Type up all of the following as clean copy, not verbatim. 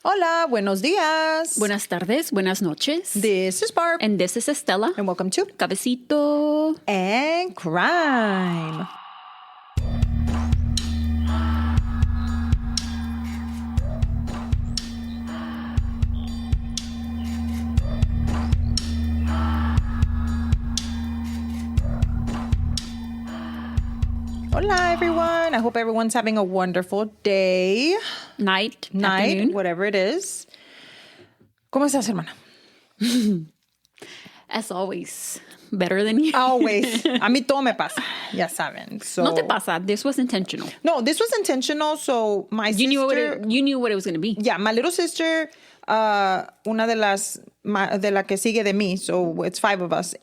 Hola, buenos días. Buenas tardes, buenas noches. This is Barb. And this is Estela. And welcome to Cafecito and Crime. Hola, everyone. I hope everyone's having a wonderful day. Night, afternoon. Whatever it is. ¿Cómo estás, hermana? As always, better than you. Always. A mí todo me pasa. Ya saben. So, No te pasa. This was intentional. No, this was intentional. So my You sister... knew what it was going to be. Yeah, my little sister, una de la que sigue de mí, so it's 5 of us.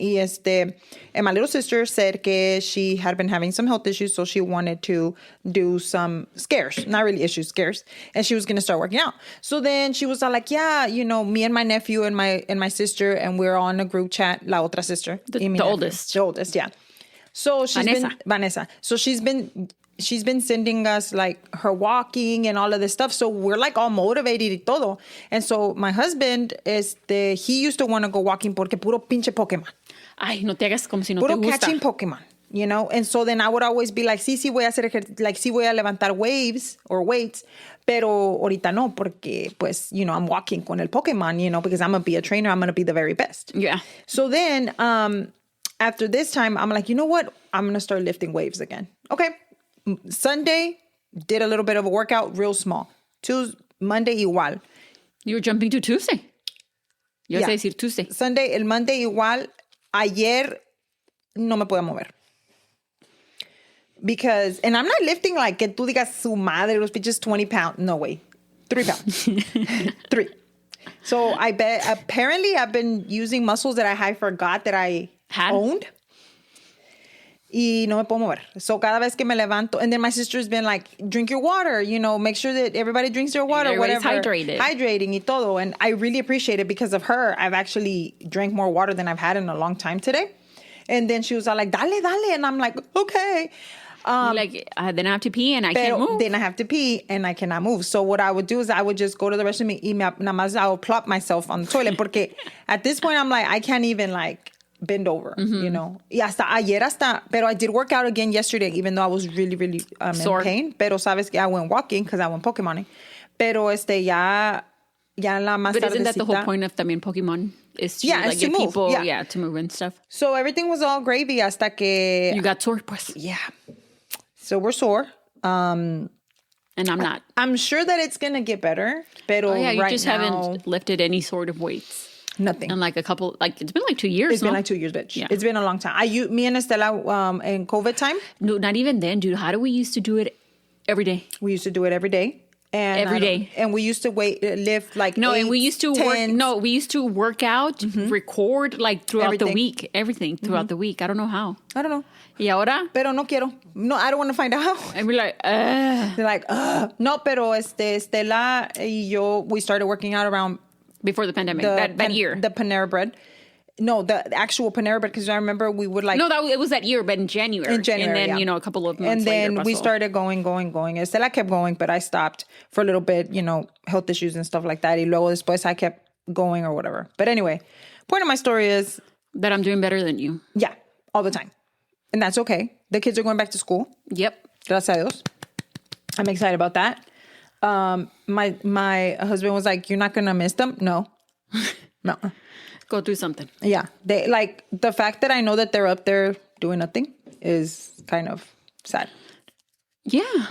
And my little sister said que she had been having some health issues, so she wanted to do some scares, not really issues, scares, and she was going to start working out. So then she was all like, yeah, you know, me and my nephew and my sister, and we're on a group chat, la otra sister. The oldest. The oldest, yeah. So Vanessa. So she's been sending us like her walking and all of this stuff. So we're like all motivated y todo. And so my husband, he used to want to go walking porque puro pinche Pokemon. Ay, no te hagas como si no Puro te gusta. catching Pokemon, you know? And so then I would always be like, sí voy a hacer sí voy a levantar weights, pero ahorita no, porque pues, you know, I'm walking con el Pokemon, you know, because I'm going to be a trainer. I'm going to be the very best. Yeah. So then, after this time, I'm like, you know what? I'm going to start lifting weights again. Okay. Sunday, did a little bit of a workout, real small. Monday, igual. You were jumping to Tuesday. Yo sé decir Tuesday. Sunday, el Monday, igual. Ayer, no me podía mover. Because, and I'm not lifting like que tú digas su madre, los pinches 20 pounds. No way. 3 pounds. 3. So I bet, apparently I've been using muscles that I forgot that I owned. Y no me puedo mover. So cada vez que me levanto, and then my sister's been like, drink your water, you know, make sure that everybody drinks their water, everybody's whatever. Hydrating y todo. And I really appreciate it because of her. I've actually drank more water than I've had in a long time today. And then she was all like, dale. And I'm like, okay. Then I have to pee and I can't move. Then I have to pee and I cannot move. So what I would do is I would just go to the restroom y nada más I would plop myself on the toilet. Porque at this point, I'm like, I can't even like bend over, you know. Y pero I did work out again yesterday, even though I was really, really in pain. Pero sabes que I went walking because I went Pokemoning. Pero ya la más But isn't tardecita, that the whole point of también Pokemon? Is to like get move. people, to move and stuff. So everything was all gravy hasta que... You got sore, pues. Yeah. So we're sore. And I'm not. I'm sure that it's going to get better. Pero you right just now, haven't lifted any sort of weights. Nothing. And like it's been like 2 years. It's been like 2 years, bitch. Yeah. It's been a long time. Me and Estela in COVID time. No, not even then, dude. How do we used to do it every day? We used to do it every day. And every day. And we used to lift like and we used to we used to work out, record like throughout the week, everything throughout the week. I don't know how. I don't know. Y ahora? Pero no quiero. No, I don't want to find out how. And we're like, They're like, No, pero Estela y yo, we started working out around before the pandemic, that year. The Panera Bread. No, the actual Panera Bread, because I remember we would like... No, it was that year, but in January. And then, you know, a couple of months later. And then we started going. Estela kept going, but I stopped for a little bit, you know, health issues and stuff like that. Y luego después I kept going or whatever. But anyway, point of my story is... that I'm doing better than you. Yeah, all the time. And that's okay. The kids are going back to school. Yep. Gracias a Dios. I'm excited about that. My husband was like, you're not going to miss them? No. Go through something. Yeah. They like the fact that I know that they're up there doing nothing is kind of sad. Yeah.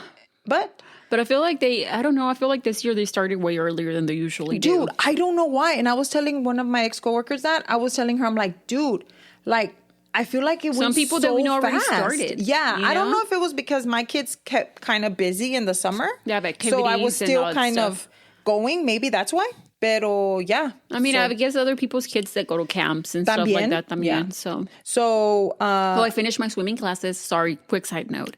But I feel like I don't know. I feel like this year they started way earlier than they usually do. Dude, I don't know why. And I was telling one of my ex-coworkers that. I was telling her, I'm like, dude, like, I feel like it was some people so that we know already fast. started. Yeah. I don't know if it was because my kids kept kind of busy in the summer. Yeah, activities. So I was still kind of going. Maybe that's why. Pero yeah. I mean, I guess other people's kids that go to camps and stuff like that también. Yeah. So I finished my swimming classes. Sorry, quick side note.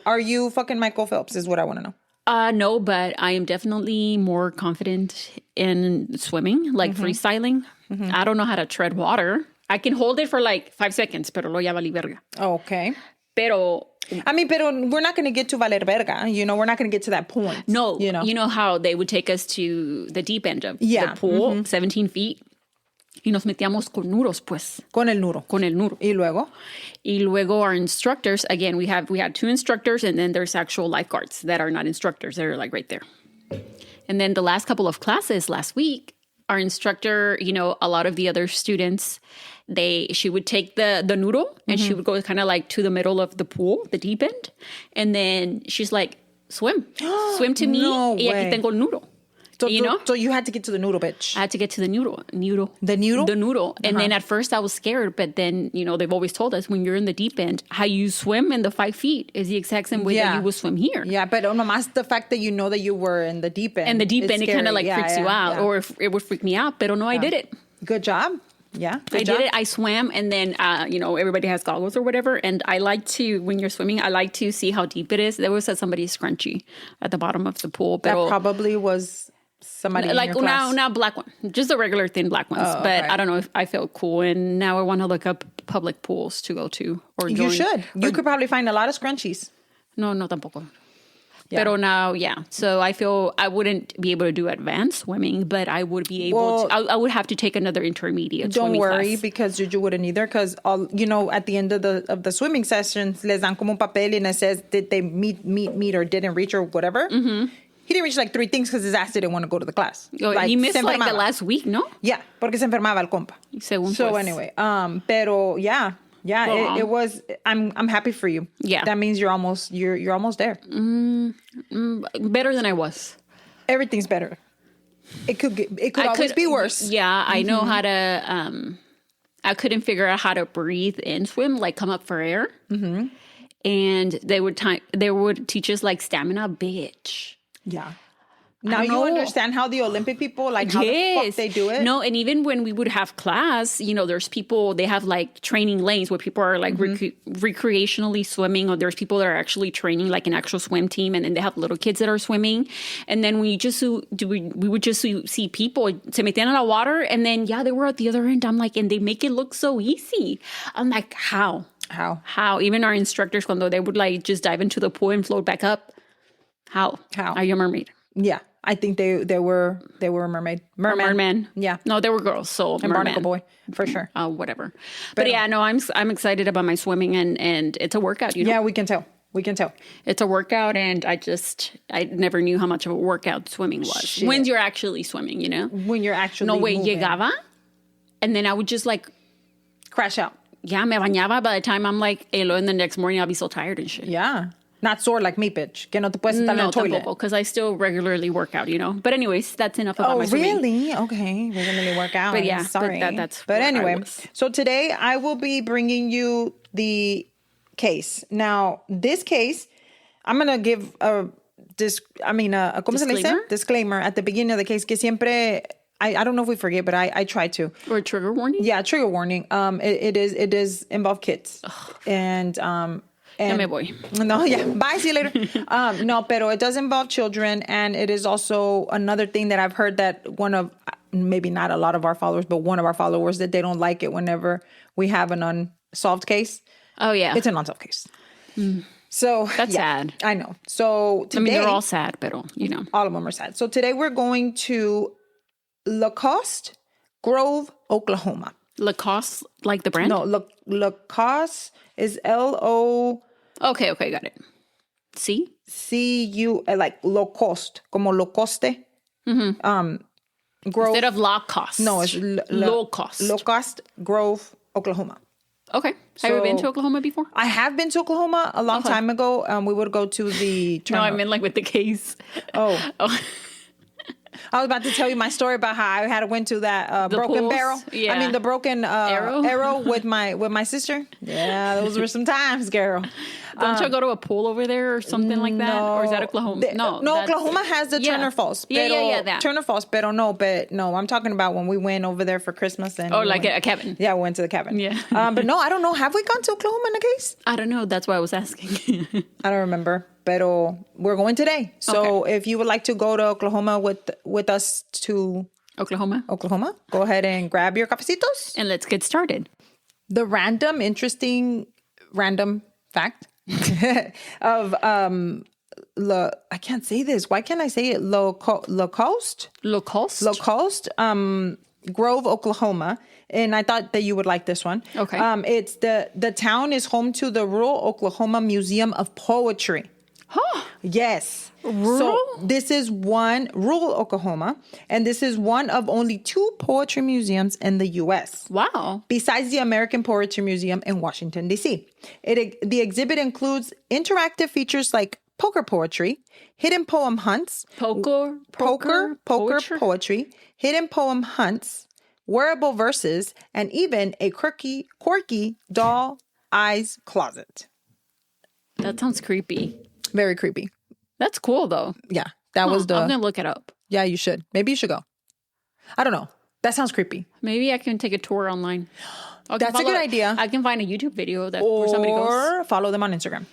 Are you fucking Michael Phelps is what I want to know. No, but I am definitely more confident in swimming, like freestyling. I don't know how to tread water. I can hold it for like 5 seconds, pero lo ya valí verga. Okay. Pero I mean, pero we're not going to get to valer verga. You know, we're not going to get to that point. No, you know how they would take us to the deep end of Yeah. the pool, 17 feet. Y nos metíamos con nudos, pues. Con el nudo. Con el nudo. Y luego? Y luego our instructors, again, we had 2 instructors, and then there's actual lifeguards that are not instructors. They're like right there. And then the last couple of classes last week, our instructor, you know, a lot of the other students, she would take the nudo and she would go kind of like to the middle of the pool, the deep end. And then she's like, swim. Swim to me. No y aquí way. tengo el nudo. So, You know? So you had to get to the noodle, bitch. I had to get to the noodle. The noodle? The noodle. And then at first I was scared, but then, you know, they've always told us when you're in the deep end, how you swim in the 5 feet is the exact same way that you would swim here. Yeah, but nomás the fact that you know that you were in the deep end. And the deep end, it kind of like freaks you out. Yeah. Or it would freak me out, but no, I did it. Good job. Yeah, I did it. I swam, and then, you know, everybody has goggles or whatever. And I like to, when you're swimming, I like to see how deep it is. There was somebody scrunchy at the bottom of the pool. That probably was somebody like in your class. Now black one, just the regular thin black ones. But I don't know if I feel cool. And now I want to look up public pools to go to or join. You should. You could probably find a lot of scrunchies. No tampoco. Yeah. Pero now, yeah. So I feel I wouldn't be able to do advanced swimming, but I would be able to. I would have to take another intermediate swimming class. Don't worry, because you wouldn't either. Because you know, at the end of the swimming sessions, les dan como un papel and it says did they meet or didn't reach or whatever. Mm-hmm. He didn't reach like 3 things because his ass didn't want to go to the class. Oh, like, he missed like the last week, no? Yeah, porque se enfermaba el compa. Según so pues. Anyway, pero yeah. Yeah, well, it was. I'm happy for you. Yeah, that means you're almost there. Better than I was. Everything's better. It could always be worse. Yeah, I know how to. I couldn't figure out how to breathe and swim, like come up for air. Mm-hmm. And they would teach us like stamina, bitch. Yeah. Now you understand how the Olympic people, like how the fuck they do it? No, and even when we would have class, you know, there's people, they have like training lanes where people are like recreationally swimming, or there's people that are actually training like an actual swim team, and then they have little kids that are swimming. And then we would just see people se metían in the water, and then, they were at the other end. I'm like, and they make it look so easy. I'm like, how? Even our instructors, when they would like just dive into the pool and float back up. How? Are you a mermaid? Yeah, I think they were a merman. Yeah, no, they were girls. So and barnacle boy for sure. Whatever. But yeah, no, I'm excited about my swimming, and it's a workout. You know? Yeah, we can tell. It's a workout, and I never knew how much of a workout swimming was. Shit. When you're actually swimming, you know. When you're actually moving. Llegaba, and then I would just like crash out. Yeah, me bañaba. By the time I'm like, and the next morning I'll be so tired and shit. Yeah. Not sore like me, bitch. Que no te puedes estar en el toilet. Because I still regularly work out, you know. But anyways, that's enough about my swimming. Oh, really? Okay. Regularly work out. But yeah, sorry. But anyway, so today I will be bringing you the case. Now, this case, I'm going to give a disclaimer at the beginning of the case, que siempre, I don't know if we forget, but I try to. Or a trigger warning? Yeah, trigger warning. It is involve kids. Ugh. And me voy. No, yeah. Bye. See you later. No, pero it does involve children. And it is also another thing that I've heard that maybe not a lot of our followers, but one of our followers, that they don't like it whenever we have an unsolved case. Oh, yeah. It's an unsolved case. So that's sad. I know. So today, they're all sad, but you know. All of them are sad. So today we're going to Lacoste Grove, Oklahoma. Lacoste, like the brand? No, Lacoste is L-O... Okay, got it. C-U, like low cost, como low coste. Mm-hmm. Grove. Instead of Lacoste. No, it's low cost. Lacoste Grove, Oklahoma. Okay. Have you been to Oklahoma before? I have been to Oklahoma a long time ago. We would go to the... No, I mean like with the case. Oh. I was about to tell you my story about how I went to that broken pools? barrel. Yeah. I mean the broken arrow with my sister. Yeah, those were some times, girl. Don't you go to a pool over there or something like that? Or is that Oklahoma? No, Oklahoma has the Turner Falls. Yeah, that. Turner Falls, but no, I'm talking about when we went over there for Christmas. And a cabin. Yeah, we went to the cabin. Yeah. But no, I don't know. Have we gone to Oklahoma in a case? I don't know. That's why I was asking. I don't remember. Pero we're going today. So if you would like to go to Oklahoma with us to Oklahoma, go ahead and grab your cafecitos. And let's get started. The interesting random fact of I can't say this. Why can't I say it? Lacoste Grove, Oklahoma. And I thought that you would like this one. Okay. It's the town is home to the Rural Oklahoma Museum of Poetry. Huh. Yes. Rural? So this is rural Oklahoma, and this is one of only 2 poetry museums in the U.S. Wow. Besides the American Poetry Museum in Washington, D.C. The exhibit includes interactive features like poker poetry, hidden poem hunts, Poker poetry, hidden poem hunts, wearable verses, and even a quirky doll eyes closet. That sounds creepy. Very creepy. That's cool, though. Yeah, that was I'm going to look it up. Yeah, you should. Maybe you should go. I don't know. That sounds creepy. Maybe I can take a tour online. That's a good idea. I can find a YouTube video where somebody goes. Or follow them on Instagram.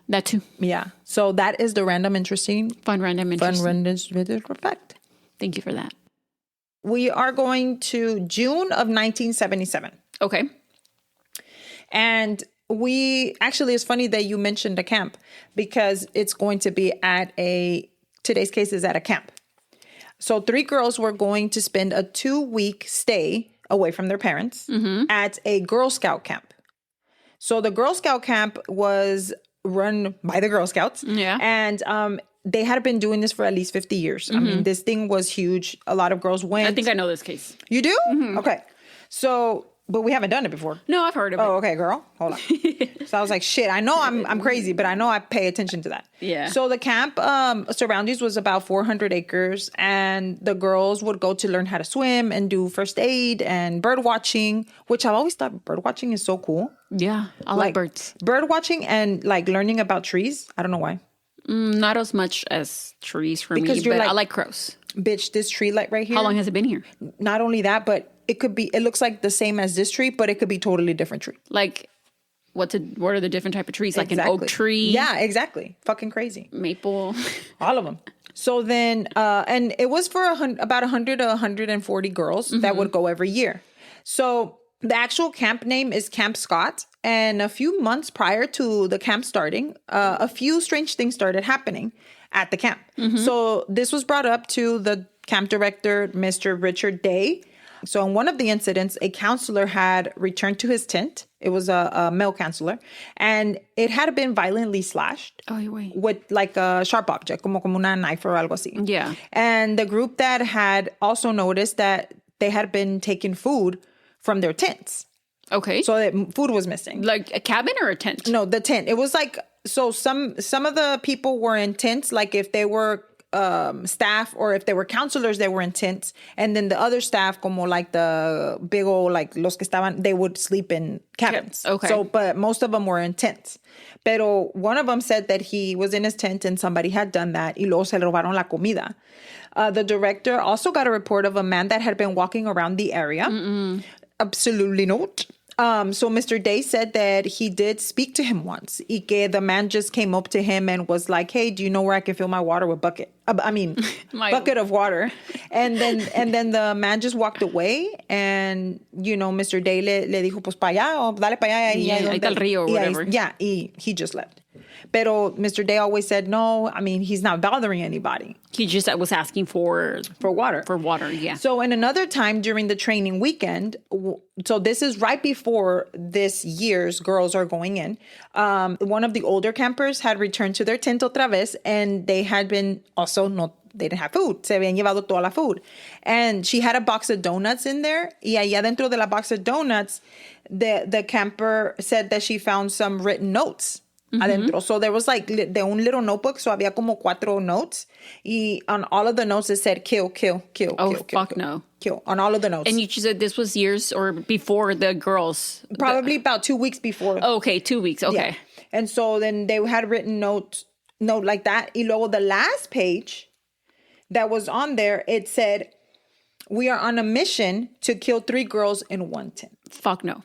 That too. Yeah. So that is the random interesting. Fun random fact. Thank you for that. We are going to June of 1977. Okay. And it's funny that you mentioned a camp because it's going to be today's case is at a camp. So 3 girls were going to spend a 2-week stay away from their parents at a Girl Scout camp. So the Girl Scout camp was run by the Girl Scouts. Yeah. And they had been doing this for at least 50 years. I mean, this thing was huge. A lot of girls went. I think I know this case. You do? Okay. So, but we haven't done it before. No, I've heard of it. Oh, okay, girl. Hold on. So I was like, shit, I know I'm crazy, but I know I pay attention to that. Yeah. So the camp surroundings was about 400 acres, and the girls would go to learn how to swim and do first aid and bird watching, which I've always thought bird watching is so cool. Yeah, I like birds. Bird watching and like learning about trees. I don't know why. Not as much as trees for Because me, but you're I like crows. Bitch, this tree like right here. How long has it been here? Not only that, but it looks like the same as this tree, but it could be totally different tree. Like, what are the different type of trees? Like an oak tree? Yeah, exactly. Fucking crazy. Maple. All of them. So then, and it was for about 100 to 140 girls that would go every year. So the actual camp name is Camp Scott. And a few months prior to the camp starting, a few strange things started happening at the camp. So this was brought up to the camp director, Mr. Richard Day. So in one of the incidents, a counselor had returned to his tent. It was a male counselor. And it had been violently slashed. Oh, wait. With like a sharp object, como una knife or algo así. Yeah. And the group that had also noticed that they had been taking food from their tents. Okay. So that food was missing. Like a cabin or a tent? No, the tent. It was like, so some of the people were in tents, like if they were staff or if they were counselors, they were in tents. And then the other staff, como like the big old, like los que estaban, they would sleep in cabins. Okay. So, but most of them were in tents. Pero one of them said that he was in his tent and somebody had done that. Y luego se le robaron la comida. The director also got a report of a man that had been walking around the area. Absolutely not. So Mr. Day said that he did speak to him once. Y que the man just came up to him and was like, hey, do you know where I can fill my water with bucket? Bucket of water. And then the man just walked away. And, Mr. Day le dijo, pues para allá, o dale para allá. Yeah, ahí está el río or whatever. Yeah, he just left. Pero Mr. Day always said, no, he's not bothering anybody. He just was asking for water. For water, yeah. So in another time during the training weekend, so this is right before this year's girls are going in, one of the older campers had returned to their tent otra vez, and they had been also they didn't have food. Se habían llevado toda la food. And she had a box of donuts in there. Y allá dentro de la box of donuts, the camper said that she found some written notes. Adentro. So there was like de un little notebook. So había como 4 notes. Y on all of the notes, it said kill, kill, kill, oh, kill, fuck kill, no. Kill. On all of the notes. And you said this was years or before the girls? Probably about 2 weeks before. Oh, okay, 2 weeks. Okay. Yeah. And so then they had written note like that. Y luego the last page that was on there, it said, we are on a mission to kill 3 girls in 1 tent. Fuck no.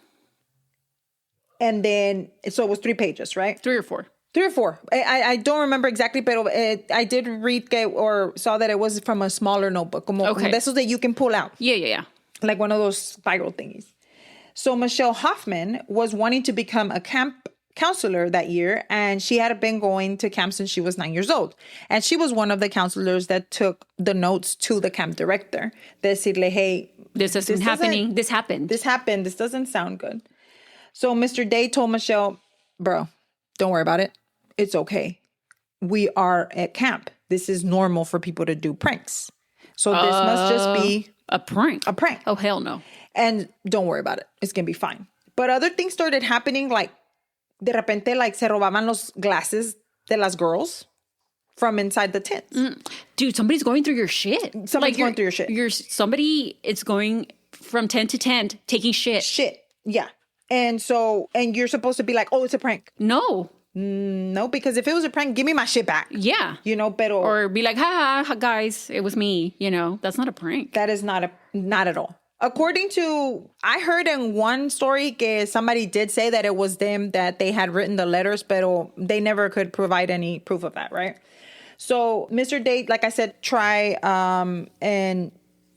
And then, so it was 3 pages, right? 3 or 4. 3 or 4. I don't remember exactly, but I did read or saw that it was from a smaller notebook. Como de esos that you can pull out. Yeah. Like one of those spiral thingies. So Michelle Hoffman was wanting to become a camp counselor that year, and she had been going to camp since she was 9 years old. And she was one of the counselors that took the notes to the camp director. Decirle, hey, this isn't happening. This happened. This happened. This doesn't sound good. So Mr. Day told Michele, bro, don't worry about it. It's okay. We are at camp. This is normal for people to do pranks. So this must just be a prank. A prank. Oh, hell no. And don't worry about it. It's going to be fine. But other things started happening, like de repente, like se robaban los glasses de las girls from inside the tent. Dude, somebody's going through your shit. Somebody's going through your shit. Somebody is going from tent to tent, taking shit. Shit. Yeah. And you're supposed to be like, oh, it's a prank. No. No, because if it was a prank, give me my shit back. Yeah. Pero... Or be like, ha, guys, it was me. That's not a prank. That is not at all. According to, I heard in one story que somebody did say that it was them, that they had written the letters, pero they never could provide any proof of that, right? So Mr. Day, like I said, try and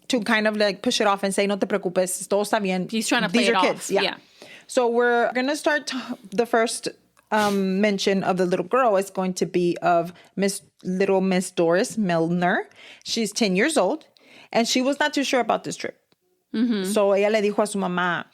to kind of like push it off and say, no te preocupes, todo está bien. He's trying to play These it are off. kids. Yeah. So we're going to start the first mention of the little girl is going to be of Miss Doris Milner. She's 10 years old, and she was not too sure about this trip. So ella le dijo a su mamá,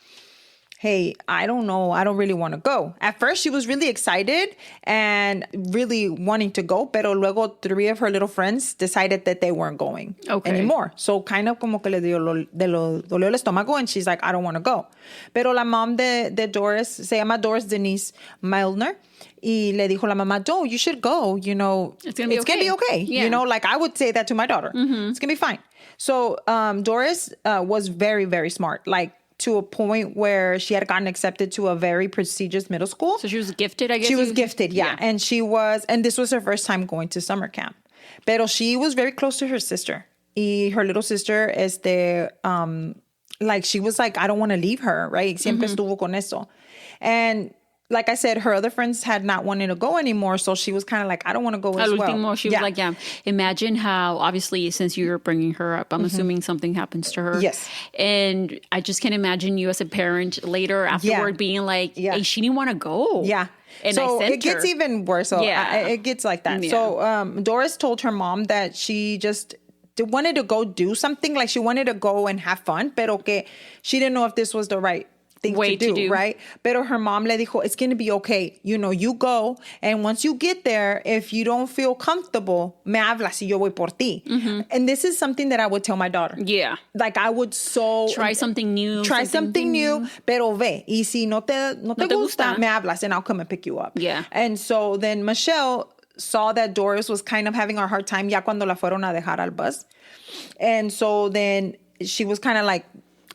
hey, I don't know. I don't really want to go. At first, she was really excited and really wanting to go, pero luego 3 of her little friends decided that they weren't going anymore. So kind of como que le dolió el estómago, and she's like, I don't want to go. Pero la mom de Doris, se llama Doris Denise Milner, y le dijo la mamá, no, you should go. It's going to be okay. Yeah. Like I would say that to my daughter. It's going to be fine. So Doris was very, very smart, like to a point where she had gotten accepted to a very prestigious middle school. So she was gifted, I guess? She was gifted, yeah. And this was her first time going to summer camp. Pero she was very close to her sister. Y her little sister, like she was like, I don't want to leave her, right? Siempre estuvo con eso. And like I said, her other friends had not wanted to go anymore. So she was kind of like, I don't want to go as well. Último, she was like, yeah. Imagine how, obviously, since you're bringing her up, I'm assuming something happens to her. Yes. And I just can't imagine you as a parent later afterward being like, hey, she didn't want to go. Yeah. And so I sent it gets her. even worse. So it gets like that. Yeah. So Doris told her mom that she just wanted to go do something. Like she wanted to go and have fun, pero que she didn't know if this was the right thing to do, right? Pero her mom le dijo, it's going to be okay. You go, and once you get there, if you don't feel comfortable, me hablas y yo voy por ti. And this is something that I would tell my daughter. Yeah. Like I would try something new. Try something new, pero ve. Y si no te gusta, me hablas and I'll come and pick you up. Yeah. And so then Michele saw that Doris was kind of having a hard time ya cuando la fueron a dejar al bus. And so then she was kind of like,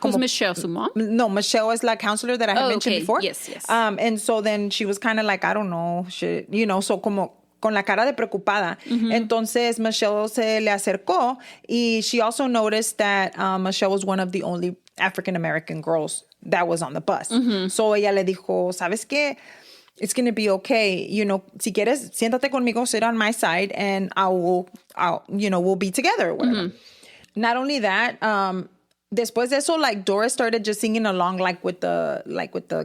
Who's Michele, su mom? No, Michele is like counselor that I had mentioned before. Yes. And so then she was kind of like, I don't know, so como con la cara de preocupada. Entonces Michele se le acercó, y she also noticed that Michele was one of the only African-American girls that was on the bus. So ella le dijo, ¿sabes qué? It's going to be okay. Si quieres, siéntate conmigo, sit on my side, and we'll be together or whatever. Not only that, después de eso, like Doris started just singing along, like with the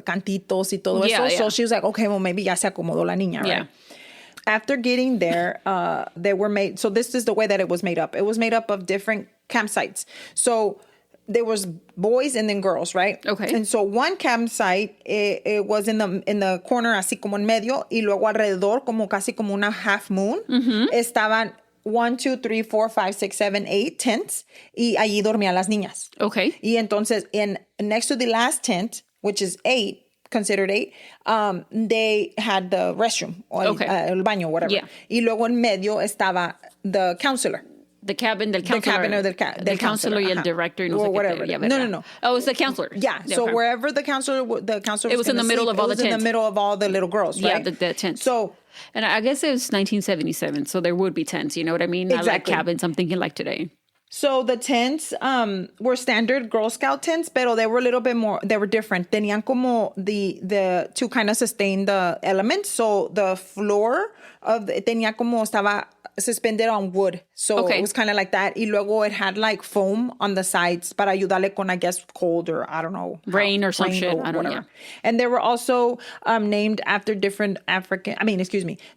cantitos y todo eso. So she was like, okay, well, maybe ya se acomodó la niña, right? Yeah. After getting there, they were made. So this is the way that it was made up. It was made up of different campsites. So there was boys and then girls, right? Okay. And so one campsite, it was in the corner, así como en medio, y luego alrededor, como casi como una half moon, estaban 1, 2, 3, 4, 5, 6, 7, 8 tents, y allí dormían las niñas. Okay. Y entonces, next to the last tent, which is 8, considered 8, they had the restroom, or el baño, whatever. Yeah. Y luego en medio estaba the counselor. The cabin del counselor. The cabin of del counselor y el director. Or whatever. No. Oh, it's the counselor. Yeah. So wherever the counselor it was in the middle of all the tents. It was in the middle of all the little girls, right? Yeah, the tents. So, and I guess it was 1977, so there would be tents. You know what I mean? Exactly. Not like cabins. I'm thinking like today. So the tents were standard Girl Scout tents, pero they were a little bit more, they were different. Tenían como the to kind of sustain the elements. So the floor tenía como estaba suspended on wood. So it was kind of like that. Y luego it had like foam on the sides para ayudarle con, I guess, cold or I don't know. Rain or some shit. I don't know. Yeah. And they were also named after different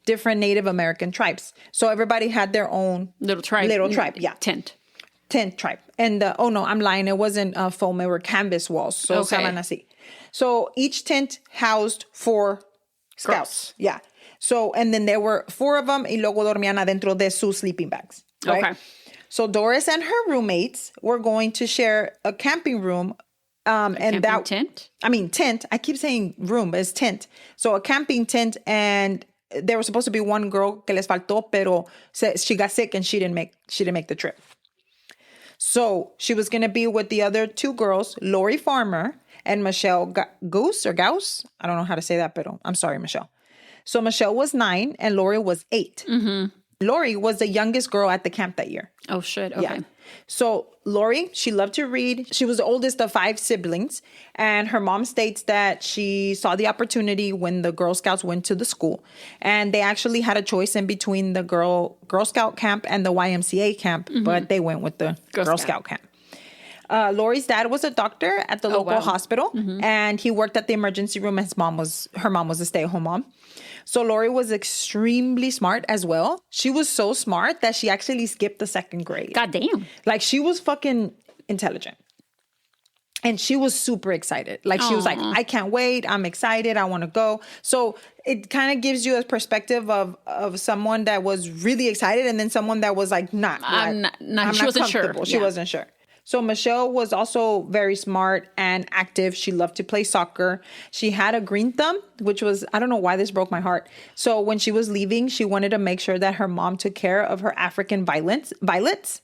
different Native American tribes. So everybody had their own little tribe. Yeah. Tent tribe. And I'm lying. It wasn't foam. It were canvas walls. So estaban así. So each tent housed 4 scouts. Yeah. So, and then there were 4 of them, y luego dormían adentro de sus sleeping bags. Right? Okay. So Doris and her roommates were going to share a camping room. Tent? Tent. I keep saying room, but it's tent. So a camping tent, and there was supposed to be one girl que les faltó, pero she got sick and she didn't make the trip. So she was going to be with the other 2 girls, Lori Farmer and Michele Guse or Gause. I don't know how to say that, but I'm sorry, Michele. So Michele was 9 and Lori was 8. Mm-hmm. Lori was the youngest girl at the camp that year. Oh, shit. Okay. Yeah. So Lori, she loved to read. She was the oldest of 5 siblings. And her mom states that she saw the opportunity when the Girl Scouts went to the school. And they actually had a choice in between the Girl Scout camp and the YMCA camp. Mm-hmm. But they went with the Girl Scout camp. Lori's dad was a doctor at the local hospital. Mm-hmm. And he worked at the emergency room. Her mom was a stay-at-home mom. So Lori was extremely smart as well. She was so smart that she actually skipped the 2nd grade. God damn. Like, she was fucking intelligent. And she was super excited. Like, she was like, I can't wait. I'm excited. I want to go. So it kind of gives you a perspective of someone that was really excited and then someone that was like, I'm not she wasn't sure. She wasn't sure. So Michele was also very smart and active. She loved to play soccer. She had a green thumb, which was, I don't know why this broke my heart. So when she was leaving, she wanted to make sure that her mom took care of her African violets. Violet.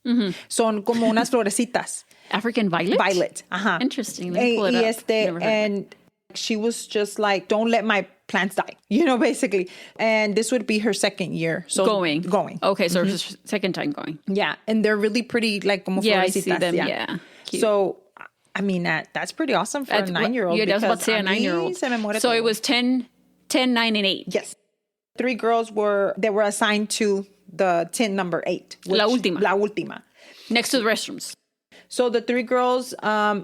Mm-hmm. Son como unas florecitas. African violet? Violet. Uh-huh. Interesting. Let me pull it up. And she was just like, don't let my plants die, basically. And this would be her 2nd year. So going. Okay, so it's her 2nd time going. Yeah, and they're really pretty, like, como florecitas. I see them, yeah. Cute. So, that's pretty awesome for a 9-year-old. Yeah, that's what to say, a 9-year-old. So it was 10, 9, and 8. Yes. 3 girls were assigned to the tent number 8. La última. Next to the restrooms. So the 3 girls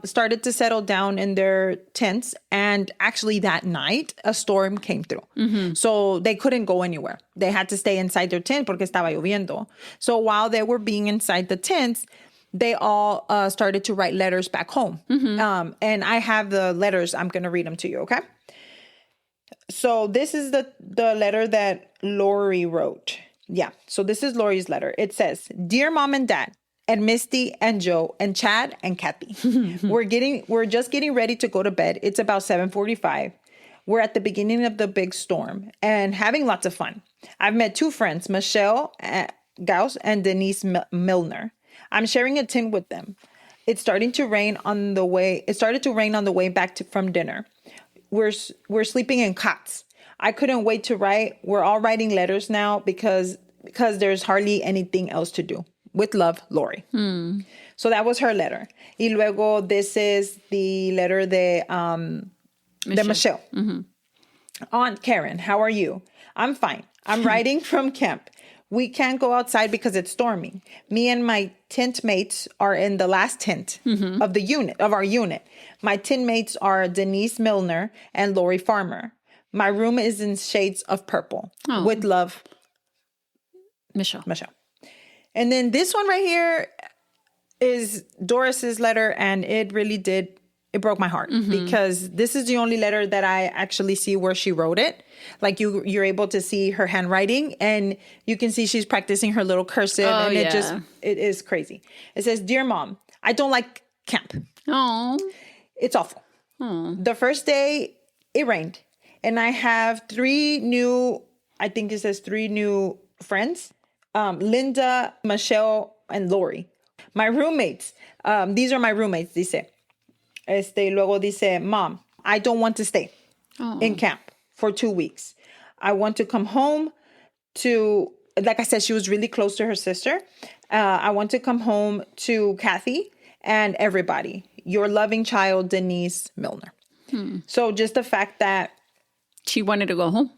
started to settle down in their tents. And actually that night, a storm came through. Mm-hmm. So they couldn't go anywhere. They had to stay inside their tent porque estaba lloviendo. So while they were being inside the tents, they all started to write letters back home. Mm-hmm. And I have the letters. I'm going to read them to you, okay? So this is the letter that Lori wrote. Yeah, so this is Lori's letter. It says, Dear Mom and Dad, and Misty and Joe and Chad and Kathy. We're just getting ready to go to bed. It's about 7:45. We're at the beginning of the big storm and having lots of fun. I've met 2 friends, Michele Guse and Denise Milner. I'm sharing a tent with them. It started to rain on the way back from dinner. We're sleeping in cots. I couldn't wait to write. We're all writing letters now because there's hardly anything else to do. With love, Lori. So that was her letter. Y luego, this is the letter de Michele. Mm-hmm. Aunt Karen, how are you? I'm fine. I'm writing from camp. We can't go outside because it's storming. Me and my tent mates are in the last tent of our unit. My tent mates are Denise Milner and Lori Farmer. My room is in shades of purple. Oh. With love, Michele. And then this one right here is Doris's letter, and it broke my heart because this is the only letter that I actually see where she wrote it. Like you're able to see her handwriting, and you can see she's practicing her little cursive, it is crazy. It says, Dear Mom, I don't like camp. Oh, it's awful. Aww. The first day it rained, and I have 3 new friends. Linda, Michele, and Lori. My roommates. These are my roommates, dice. Luego dice, Mom, I don't want to stay in camp for 2 weeks. I want to come home to, like I said, she was really close to her sister. I want to come home to Kathy and everybody. Your loving child, Denise Milner. So just the fact that she wanted to go home.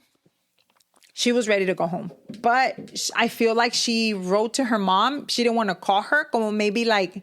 She was ready to go home. But I feel like she wrote to her mom. She didn't want to call her. Como maybe like,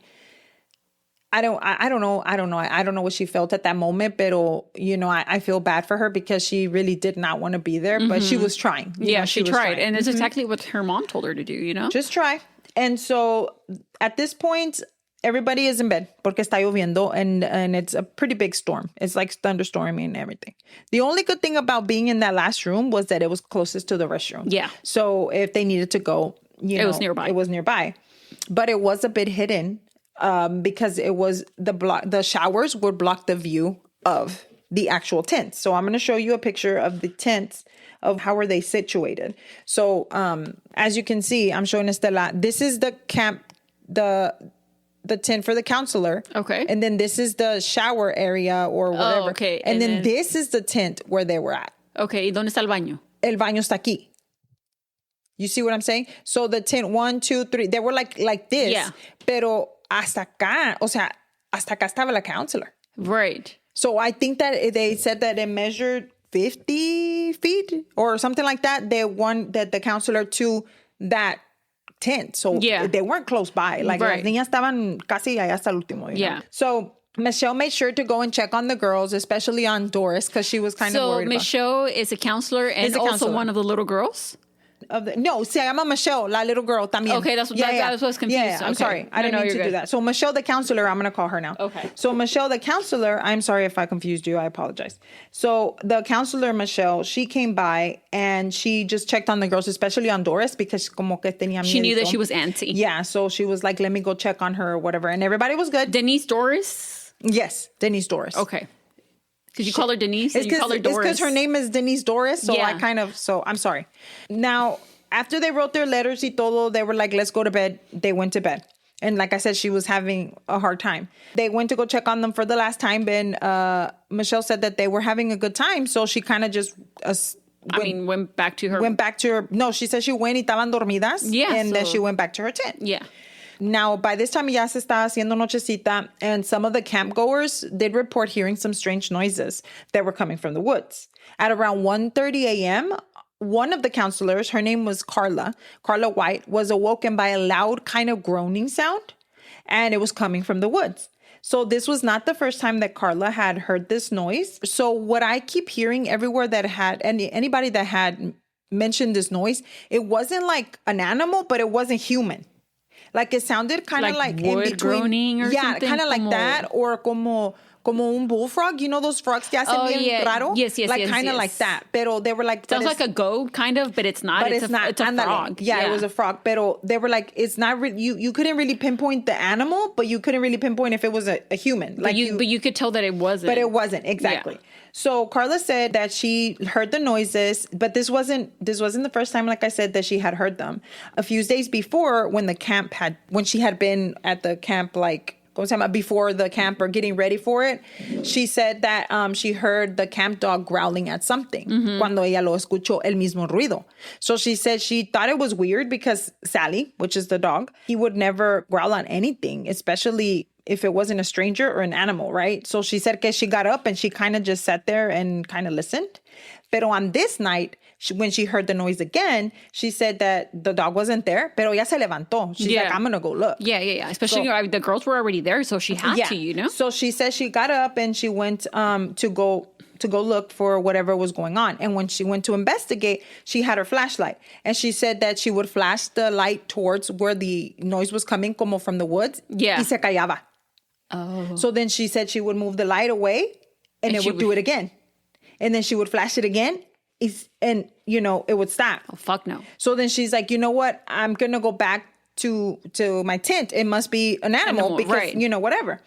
I don't know. I don't know what she felt at that moment. Pero, I feel bad for her because she really did not want to be there. But she was trying. She was tried. trying. And it's exactly what her mom told her to do, Just try. And so at this point, everybody is in bed porque está lloviendo and it's a pretty big storm. It's like thunderstorming and everything. The only good thing about being in that last room was that it was closest to the restroom. Yeah. So if they needed to go, it was nearby. It was nearby. But it was a bit hidden because it was the showers would block the view of the actual tent. So I'm going to show you a picture of the tents of how are they situated. So as you can see, I'm showing Estela. This is the camp, the tent for the counselor. Okay. And then this is the shower area or whatever. Oh, okay. And then this is the tent where they were at. Okay. ¿Y dónde está el baño? El baño está aquí. You see what I'm saying? So the tent 1, 2, 3, they were like this. Yeah. Pero hasta acá, o sea, hasta acá estaba la counselor. Right. So I think that they said that it measured 50 feet or something like that. The counselor to that tent. So they weren't close by. Like las niñas estaban casi allá hasta el último. You know? So Michele made sure to go and check on the girls, especially on Doris, because she was kind of worried. So Michele is a counselor and also one of the little girls? No, se llama Michele, la little girl también. Okay, that's what I was confused. Yeah, I'm sorry. I didn't mean to do that. So Michele, the counselor, I'm going to call her now. Okay. So Michele, the counselor, I'm sorry if I confused you. I apologize. So the counselor, Michele, she came by and she just checked on the girls, especially on Doris, because como que tenía miedo. She knew that she was antsy. Yeah, so she was like, let me go check on her or whatever. And everybody was good. Denise Doris? Yes, Denise Doris. Okay. Because you call her Denise and you call her Doris. It's because her name is Denise Doris. So I'm sorry. Now, after they wrote their letters y todo, they were like, let's go to bed. They went to bed. And like I said, she was having a hard time. They went to go check on them for the last time. And Michele said that they were having a good time. So she kind of just... went back to her... Went back to her... No, she said she went y estaban dormidas. Yeah. And then she went back to her tent. Yeah. Now, by this time, ya se estaba haciendo nochecita, and some of the campgoers did report hearing some strange noises that were coming from the woods. At around 1:30 a.m., one of the counselors, her name was Carla White, was awoken by a loud kind of groaning sound, and it was coming from the woods. So this was not the first time that Carla had heard this noise. So what I keep hearing everywhere that had anybody that had mentioned this noise, it wasn't like an animal, but it wasn't human. Like it sounded kind of like wood in between, groaning or something. Yeah, kind of like that, or como un bullfrog. You know those frogs que hacen bien raro? Yes, like kind of like that. Pero they were like, sounds like a goat, kind of, but it's not. But it's not. It's a frog. Yeah, it was a frog. Pero they were like, it's not really. You couldn't really pinpoint the animal, but you couldn't really pinpoint if it was a human. Like but you could tell that it wasn't. But it wasn't exactly. Yeah. So Carla said that she heard the noises, but this wasn't the first time, like I said, that she had heard them. A few days before, when she had been at the camp, like before the camp or getting ready for it, she said that she heard the camp dog growling at something. Cuando ella lo escuchó el mismo ruido. So she said she thought it was weird because Sally, which is the dog, he would never growl on anything, especially if it wasn't a stranger or an animal, right? So she said that she got up and she kind of just sat there and kind of listened. Pero on this night, when she heard the noise again, she said that the dog wasn't there, pero ya se levantó. She's like, I'm going to go look. Yeah. Especially the girls were already there, so she had to, you know? So she said she got up and she went to go look for whatever was going on. And when she went to investigate, she had her flashlight. And she said that she would flash the light towards where the noise was coming, como from the woods. Yeah. Y se callaba. Oh. So then she said she would move the light away and it would do it again. And then she would flash it again and, it would stop. Oh, fuck no. So then she's like, you know what? I'm going to go back to my tent. It must be an animal because, whatever.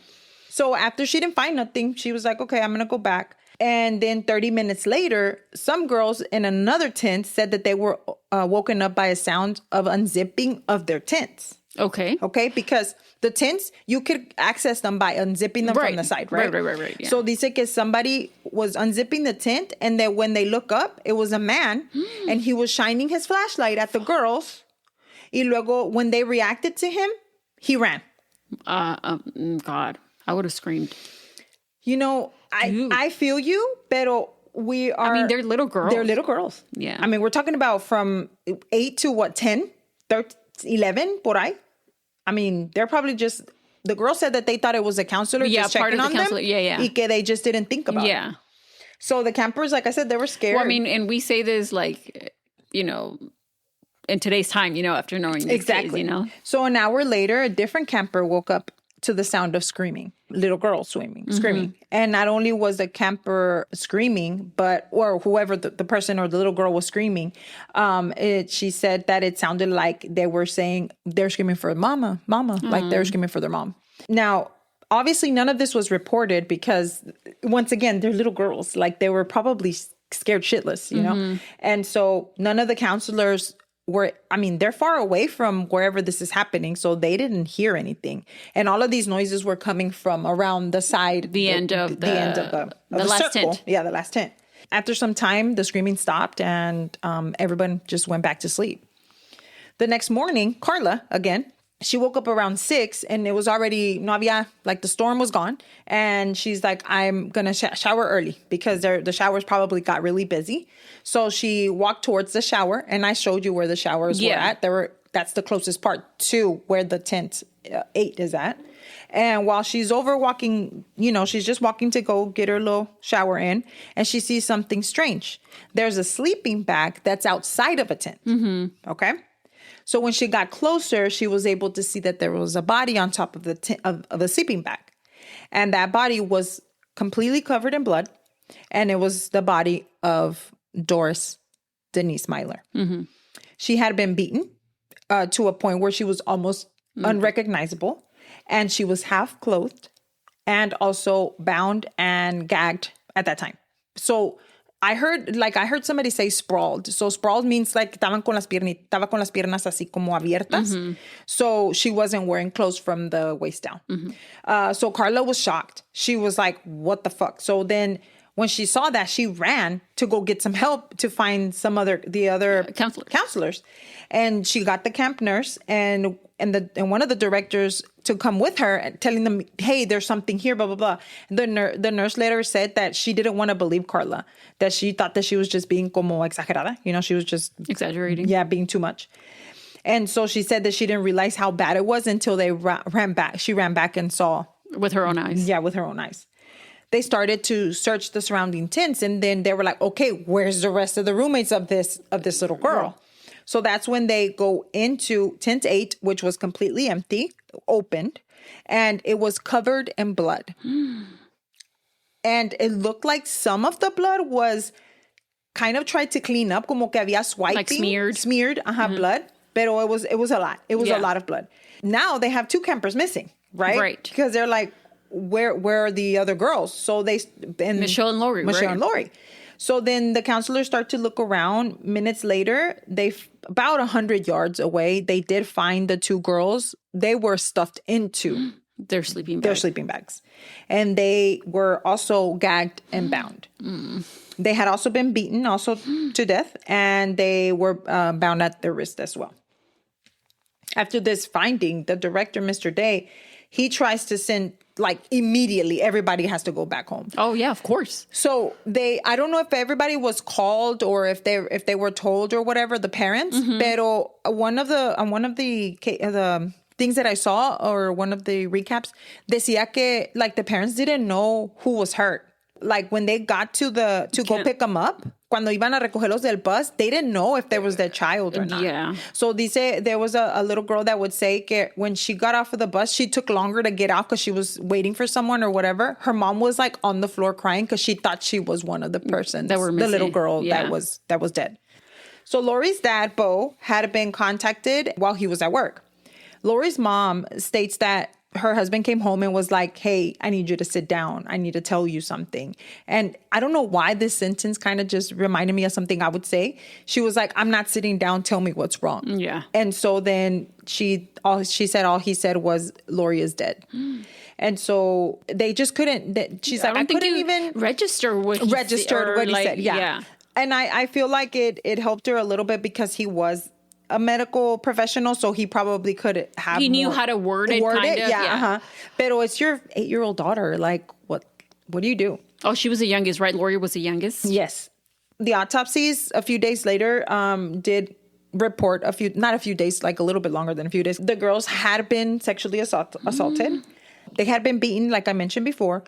So after she didn't find nothing, she was like, okay, I'm going to go back. And then 30 minutes later, some girls in another tent said that they were woken up by a sound of unzipping of their tents. Okay. Okay, because the tents, you could access them by unzipping them from the side, right? Right. Yeah. So dice que somebody was unzipping the tent, and then when they look up, it was a man, and he was shining his flashlight at the girls. Y luego, when they reacted to him, he ran. God, I would have screamed. I feel you, pero we are... I mean, they're little girls. They're little girls. Yeah. I mean, we're talking about from 8 to what, 10, 13, 11, por ahí. I mean, they're probably just... The girl said that they thought it was a counselor just checking on them. Yeah. Y que they just didn't think about it. So the campers, like I said, they were scared. Well, I mean, and we say this like, you know, in today's time, you know, after knowing these kids, you know. So an hour later, a different camper woke up to the sound of screaming. Little girls screaming. And not only was the camper screaming, or whoever the person or the little girl was screaming, she said that it sounded like they were saying they're screaming for mama, like they're screaming for their mom. Now, obviously, none of this was reported because, once again, they're little girls. Like, they were probably scared shitless, you know? And so none of the counselors they're far away from wherever this is happening, so they didn't hear anything. And all of these noises were coming from around the side, the end of the last circle. tent. Yeah, the last tent. After some time, the screaming stopped and everyone just went back to sleep. The next morning, Carla, again, she woke up around 6 and it was already, no había, like the storm was gone. And she's like, I'm going to shower early because the showers probably got really busy. So she walked towards the shower and I showed you where the showers were at. That's the closest part to where the tent 8 is at. And while she's over walking, you know, she's just walking to go get her little shower in and she sees something strange. There's a sleeping bag that's outside of a tent. Okay. So when she got closer, she was able to see that there was a body on top of the sleeping bag. And that body was completely covered in blood. And it was the body of Doris Denise Milner. She had been beaten to a point where she was almost unrecognizable. And she was half clothed and also bound and gagged at that time. So I heard somebody say sprawled. So sprawled means like estaba con las piernas así como abiertas. So she wasn't wearing clothes from the waist down. So Carla was shocked. She was like, what the fuck? So then when she saw that, she ran to go get some help to find the other counselors. And she got the camp nurse and one of the directors to come with her and telling them, hey, there's something here, blah, blah, blah. And the nurse later said that she didn't want to believe Carla, that she thought that she was just being como exagerada. You know, she was just exaggerating. Yeah, being too much. And so she said that she didn't realize how bad it was until they ran back. She ran back and saw. With her own eyes. Yeah, with her own eyes. They started to search the surrounding tents and then they were like, okay, where's the rest of the roommates of this little girl? So that's when they go into tent 8, which was completely empty, opened, and it was covered in blood. And it looked like some of the blood was kind of tried to clean up, como que había swiping. Like smeared. Blood. Pero it was a lot. It was a lot of blood. Now they have 2 campers missing, right? Right. Because they're like, where are the other girls? So Michele and Lori. And Lori. So then the counselors start to look around. Minutes later, about 100 yards away, they did find the 2 girls. They were stuffed into their sleeping bags. And they were also gagged and bound. They had also been beaten to death. And they were bound at their wrist as well. After this finding, the director, Mr. Day, he tries to send, like, immediately, everybody has to go back home. Oh, yeah, of course. So I don't know if everybody was called or if they were told or whatever, the parents, pero one of the things that I saw or one of the recaps, decía que, like, the parents didn't know who was hurt. Like, when they got to go pick them up, cuando iban a recogerlos del bus, they didn't know if there was their child or not. Yeah. So there was a little girl that would say that when she got off of the bus, she took longer to get out because she was waiting for someone or whatever. Her mom was like on the floor crying because she thought she was one of the persons that were missing. The little girl that was dead. So Lori's dad, Bo, had been contacted while he was at work. Lori's mom states that her husband came home and was like, hey, I need you to sit down. I need to tell you something. And I don't know why this sentence kind of just reminded me of something I would say. She was like, I'm not sitting down. Tell me what's wrong. Yeah. And so then all he said was, Lori is dead. And so they just couldn't. She's like, I couldn't even register what he said. Yeah. And I feel like it helped her a little bit because he was a medical professional, so he probably could have. He knew how to word it. Yeah. Pero it's your 8-year-old daughter. Like, what do you do? Oh, she was the youngest, right? Lori was the youngest? Yes. The autopsies a few days later did report not a few days, like a little bit longer than a few days. The girls had been sexually assaulted. They had been beaten, like I mentioned before,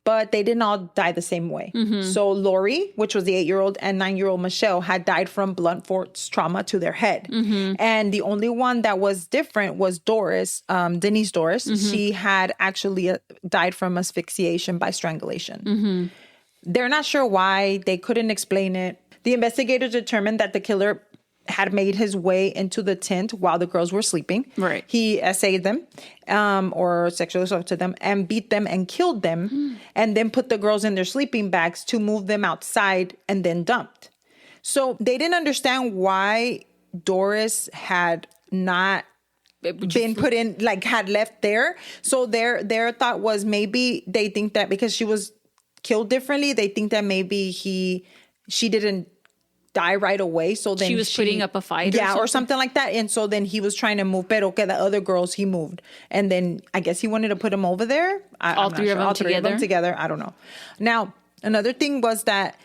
but they didn't all die the same way. So Lori, which was the 8-year-old, and 9-year-old Michele had died from blunt force trauma to their head. And the only one that was different was Doris, Denise Doris. She had actually died from asphyxiation by strangulation. They're not sure why. They couldn't explain it. The investigators determined that the killer had made his way into the tent while the girls were sleeping. Right. He essayed them or sexually assaulted them and beat them and killed them and then put the girls in their sleeping bags to move them outside and then dumped. So they didn't understand why Doris had not been put in, like had left there. So their thought was maybe they think that because she was killed differently, they think that maybe she didn't die right away. So then she was putting up a fight. Yeah, or something like that. And so then he was trying to move, pero que the other girls he moved. And then I guess he wanted to put them over there. All three of them together. I don't know. Now, another thing was that,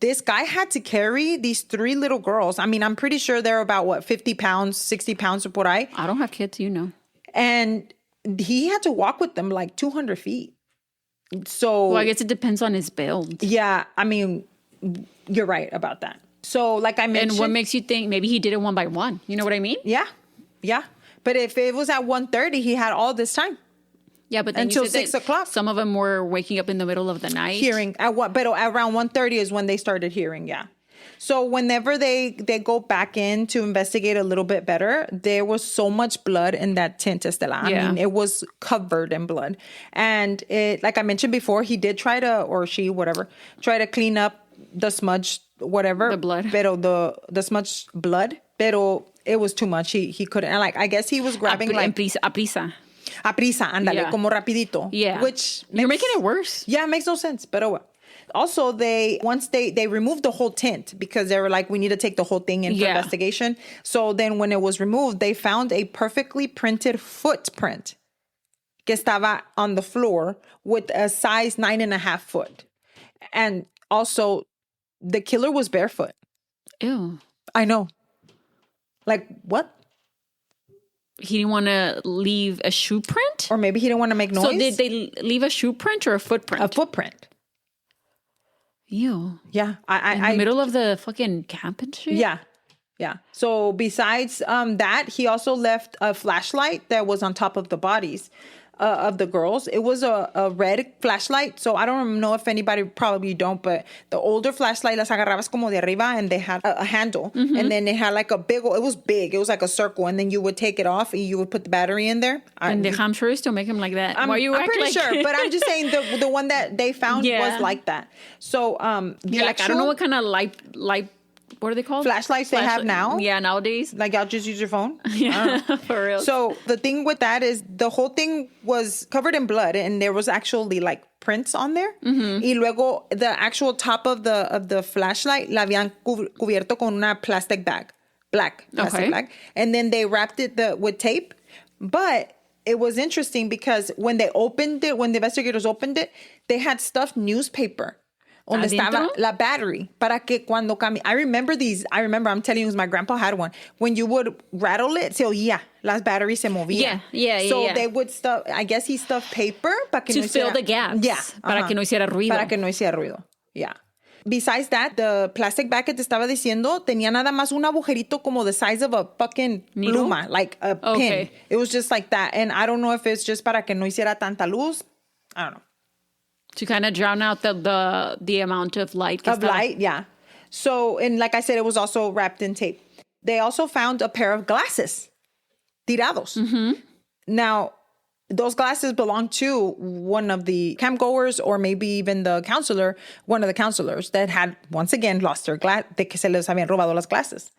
this guy had to carry these 3 little girls. I mean, I'm pretty sure they're about 50 pounds, 60 pounds por ahí. I don't have kids, And he had to walk with them like 200 feet. So, well, I guess it depends on his build. Yeah, I mean, you're right about that. So, like I mentioned, and what makes you think maybe he did it one by one? You know what I mean? Yeah. But if it was at 1:30, he had all this time. Yeah, but then until you said 6 o'clock. Some of them were waking up in the middle of the night. Hearing at what? But around 1:30 is when they started hearing. Yeah. So whenever they go back in to investigate a little bit better, there was so much blood in that tent, Estela. I mean, it was covered in blood. And it, like I mentioned before, he did try to, or she, whatever, try to clean up the smudge, whatever. The blood. Pero the smudge blood, pero it was too much. He couldn't. And like, I guess he was grabbing a prisa. A prisa, ándale, como rapidito. Yeah. Which you're making it worse. Yeah, it makes no sense. But oh well. Also, once they removed the whole tent because they were like, we need to take the whole thing in for investigation. So then when it was removed, they found a perfectly printed footprint que estaba on the floor with a size 9.5 foot. And also, the killer was barefoot. Ew. I know. Like, what? He didn't want to leave a shoe print? Or maybe he didn't want to make noise? So did they leave a shoe print or a footprint? A footprint. Ew. Yeah. In the middle of the fucking camp and shit? Yeah. So besides that, he also left a flashlight that was on top of the bodies of the girls. It was a red flashlight. So I don't know if anybody, probably don't, but the older flashlight, las agarrabas como de arriba and they had a handle. And then it had like it was big. It was like a circle. And then you would take it off and you would put the battery in there. And the ham sure still make them like that. I'm pretty sure, but I'm just saying the one that they found was like that. So I don't know what kind of light what are they called? Flashlights they have now? Yeah, nowadays. Like y'all just use your phone? Yeah, for real. So the thing with that is the whole thing was covered in blood and there was actually like prints on there. Y luego the actual top of the flashlight la habían cubierto con una plastic bag. Black plastic bag. And then they wrapped it with tape. But it was interesting because when the investigators opened it, they had stuffed newspaper. Donde estaba la battery para que cuando I remember I'm telling you, my grandpa had one. When you would rattle it, se oía, las batteries se movían. Yeah. So they would stuff, I guess he stuffed paper para que to fill the gaps. Yeah. Para que no hiciera ruido. Para que no hiciera ruido. Yeah. Besides that, the plastic bag que te estaba diciendo tenía nada más un agujerito como the size of a fucking pluma, like a pin. It was just like that. And I don't know if it's just para que no hiciera tanta luz. I don't know. To kind of drown out the amount of light. Yeah. So, and like I said, it was also wrapped in tape. They also found a pair of glasses. Tirados. Now, those glasses belong to one of the campgoers or maybe even one of the counselors that had, once again, lost their de que se les habían robado las glasses.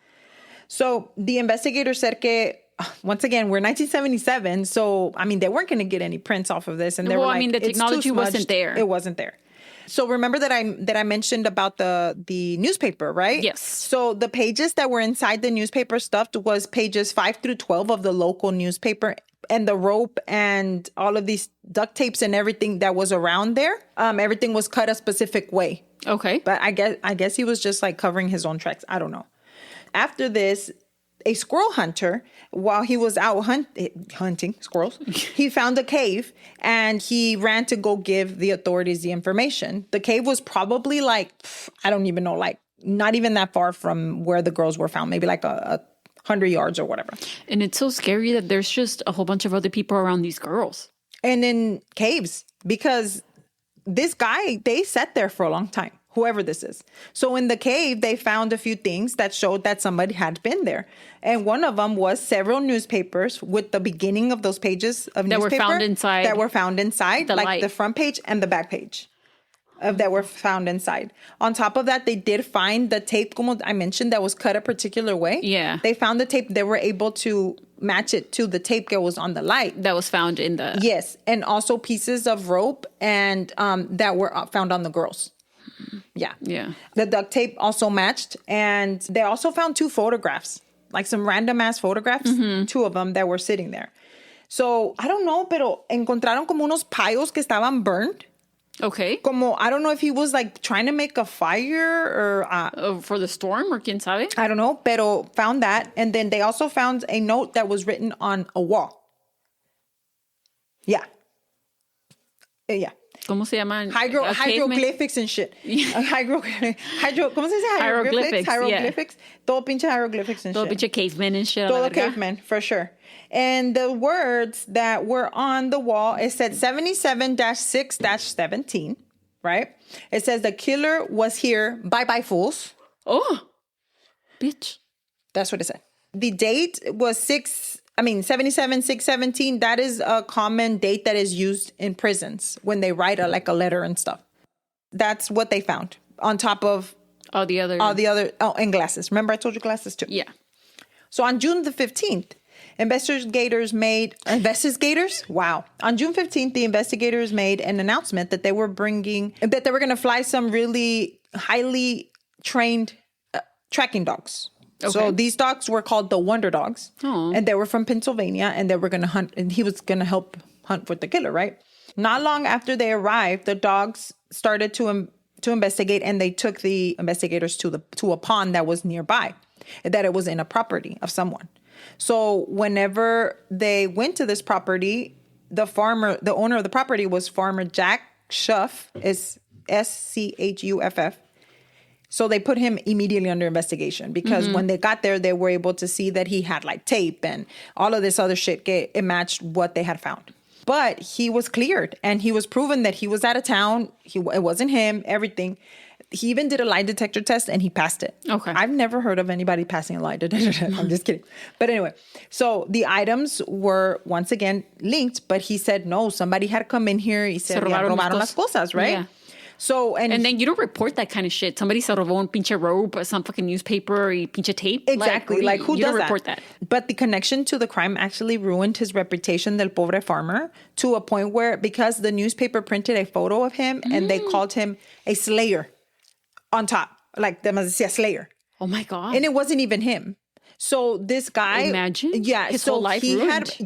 So, the investigator said que, once again, we're 1977, so, I mean, they weren't going to get any prints off of this. And they were like, the technology wasn't there. It wasn't there. So remember that I mentioned about the newspaper, right? Yes. So the pages that were inside the newspaper stuffed was pages 5 through 12 of the local newspaper, and the rope and all of these duct tapes and everything that was around there. Everything was cut a specific way. Okay. But I guess he was just like covering his own tracks. I don't know. After this, a squirrel hunter, while he was out hunting squirrels, he found a cave and he ran to go give the authorities the information. The cave was probably like, I don't even know, like not even that far from where the girls were found, maybe like a 100 yards or whatever. And it's so scary that there's just a whole bunch of other people around these girls. And in caves, because this guy, they sat there for a long time. Whoever this is. So in the cave, they found a few things that showed that somebody had been there. And one of them was several newspapers with the beginning of those pages of that newspaper. That were found inside. The front page and the back page that were found inside. On top of that, they did find the tape, como I mentioned, that was cut a particular way. Yeah. They found the tape. They were able to match it to the tape that was on the light. That was found in the... Yes. And also pieces of rope and that were found on the girls. Yeah. Yeah. The duct tape also matched. And they also found 2 photographs, like some random ass photographs, 2 of them that were sitting there. So, I don't know, pero encontraron como unos payos que estaban burned. Okay. Como, I don't know if he was like trying to make a fire or... for the storm or quién sabe? I don't know, pero found that. And then they also found a note that was written on a wall. Yeah. Yeah. ¿Cómo se llaman? Hieroglyphics and shit. ¿Cómo se dice? Hieroglyphics. Hieroglyphics. Yeah. Todo pinche hieroglyphics and Todo shit. pinche cavemen and shit. Todo cavemen, for sure. And the words that were on the wall, it said 77-6-17, right? It says the killer was here. Bye-bye, fools. Oh, bitch. That's what it said. The date was 77-6-17. That is a common date that is used in prisons when they write a letter and stuff. That's what they found on top of all the other. And glasses. Remember I told you glasses too? Yeah. So on June the 15th, Wow. On June 15th, the investigators made an announcement that they were going to fly some really highly trained tracking dogs. Okay. So these dogs were called the Wonder Dogs. Aww. And they were from Pennsylvania, and they were going to hunt, and he was going to help hunt for the killer, right? Not long after they arrived, the dogs started to investigate, and they took the investigators to a pond that was nearby, that it was in a property of someone. So whenever they went to this property, the owner of the property was Farmer Jack Schuff, is Schuff. So they put him immediately under investigation because when they got there, they were able to see that he had like tape and all of this other shit. It matched what they had found. But he was cleared and he was proven that he was out of town. It wasn't him, everything. He even did a lie detector test and he passed it. Okay. I've never heard of anybody passing a lie detector test. I'm just kidding. But anyway, so the items were once again linked, but he said, no, somebody had come in here. He said, robaron las cosas, right? Yeah. So, and then you don't report that kind of shit. Somebody se robó un pinche rope or some fucking newspaper or pinche tape. Exactly. Like who you does don't report that? But the connection to the crime actually ruined his reputation, del pobre farmer, to a point where, because the newspaper printed a photo of him and they called him a slayer on top. Like, they must say slayer. Oh my God. And it wasn't even him. So this guy. Imagine. Yeah. His so whole life he ruined.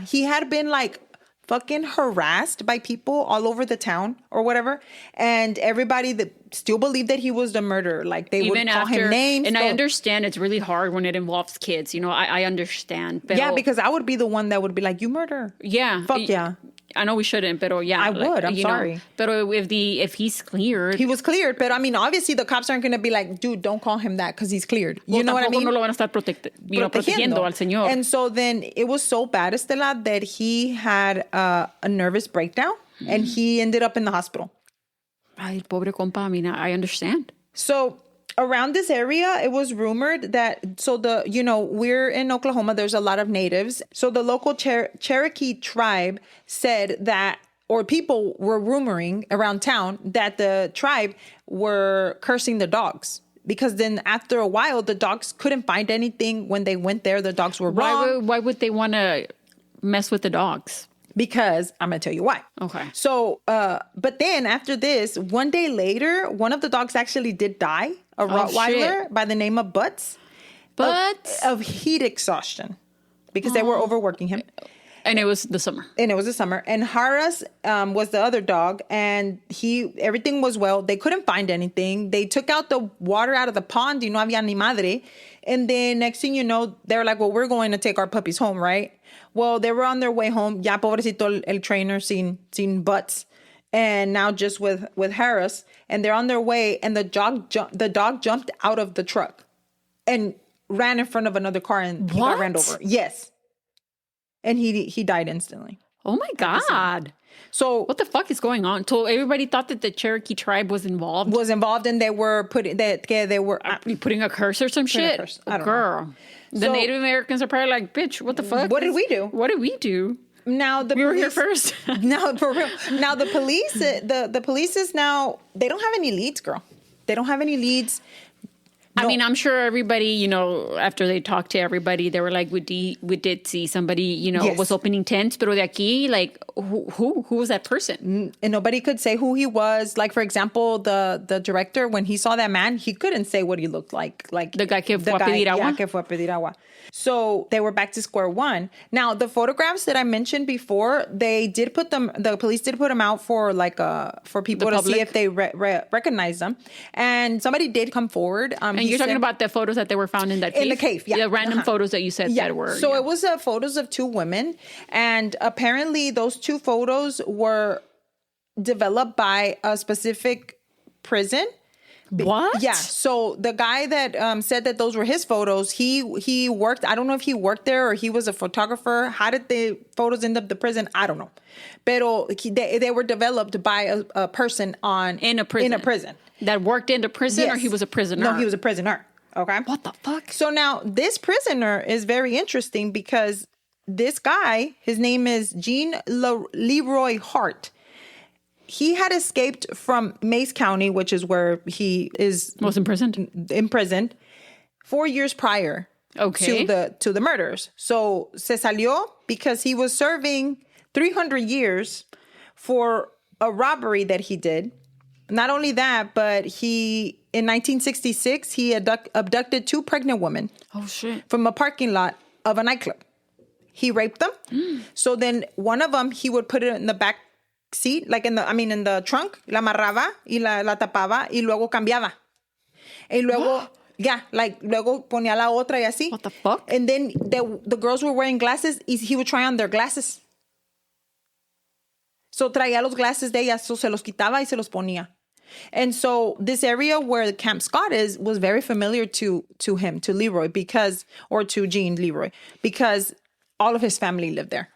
he had been like fucking harassed by people all over the town or whatever, and everybody that still believed that he was the murderer. Like they would call him names. And I understand it's really hard when it involves kids. You know, I understand. Pero, yeah, because I would be the one that would be like, you murder. Yeah. Fuck yeah. I know we shouldn't, but yeah. I would. I'm sorry. But if he's cleared. He was cleared, but I mean, obviously the cops aren't going to be like, dude, don't call him that because he's cleared. You know what I mean? No lo van a estar protegiendo al señor. And so then it was so bad, Estela, that he had a nervous breakdown and he ended up in the hospital. Ay, pobre compa. I mean, I understand. So around this area, it was rumored that, we're in Oklahoma, there's a lot of natives. So the local Cherokee tribe said that, or people were rumoring around town that the tribe were cursing the dogs. Because then after a while, the dogs couldn't find anything when they went there. The dogs were wrong. Why would they want to mess with the dogs? because I'm going to tell you why. Okay. So, but then after this, one day later, one of the dogs actually did die, a Rottweiler by the name of Butts. Of heat exhaustion because they were overworking him. And it was the summer. And Harris was the other dog, and everything was well. They couldn't find anything. They took out the water out of the pond, no había ni madre. And then next thing you know, they were like, well, we're going to take our puppies home, right? Well, they were on their way home. Ya pobrecito el trainer seen Butts. And now just with Harris, and they're on their way, and the dog jumped out of the truck and ran in front of another car, and he got ran over. Yes. And he died instantly. Oh my God. So what the fuck is going on? So everybody thought that the Cherokee tribe was involved. And they were putting putting a curse or some shit. I don't know. The Native Americans are probably like, bitch, what the fuck? What did we do? What did we do? Now we were here first. Now for real. Now the police, the police is now, they don't have any leads, girl. They don't have any leads. I mean, I'm sure everybody, after they talked to everybody, they were like, we did see somebody, was opening tents, pero de aquí, like, who was that person? And nobody could say who he was. Like, for example, the director, when he saw that man, he couldn't say what he looked like. Like the guy que fue a pedir agua. Yeah, que fue a pedir agua. So they were back to square one. Now, the photographs that I mentioned before, the police did put them out for for people to see if they recognize them. And somebody did come forward. And you're talking about the photos that they were found in that cave? In the cave, yeah. The random photos that you said that were. So it was photos of two women. And apparently those two photos were developed by a specific prison. What? Yeah. So the guy that said that those were his photos, he worked. I don't know if he worked there or he was a photographer. How did the photos end up the prison? I don't know. Pero they were developed by a person in a prison. That worked in the prison, or he was a prisoner? No, he was a prisoner. Okay. What the fuck? So now this prisoner is very interesting because this guy, his name is Leroy Hart. He had escaped from Mays County, which is where he was imprisoned 4 years prior to the murders. So se salió because he was serving 300 years for a robbery that he did. Not only that, but in 1966, he abducted two pregnant women. Oh, shit. From a parking lot of a nightclub. He raped them. So then one of them, he would put it in the back seat, in the trunk, la amarraba y la tapaba y luego cambiaba. Y luego, luego ponía la otra y así. What the fuck? And then the girls were wearing glasses y he would try on their glasses. So traía los glasses de ellas, so se los quitaba y se los ponía. And so this area where Camp Scott was very familiar to him, to Leroy, to Gene Leroy, because all of his family lived there.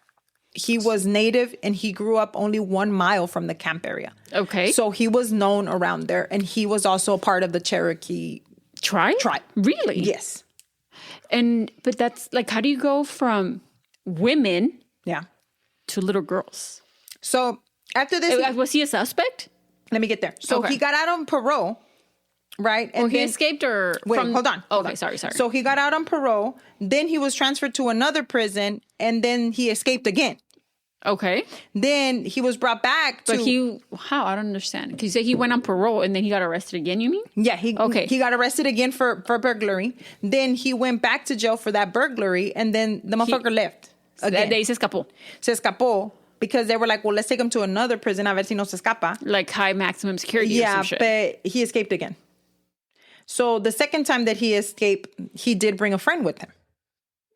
He was native and he grew up only 1 mile from the camp area. Okay. So he was known around there, and he was also a part of the Cherokee tribe. Really? Yes. But that's how do you go from women to little girls? So after this, was he a suspect? Let me get there. So he got out on parole. Right. And he escaped hold on. Okay, sorry. So he got out on parole. Then he was transferred to another prison, and then he escaped again. Okay. Then he was brought back to... But how? I don't understand. Because you say he went on parole and then he got arrested again, you mean? Yeah. He got arrested again for burglary. Then he went back to jail for that burglary, and then the motherfucker left. Again. De ahí se escapó. Se escapó. Because they were like, well, let's take him to another prison a ver si no se escapa. Like high maximum security or some shit. Yeah, but he escaped again. So the second time that he escaped, he did bring a friend with him.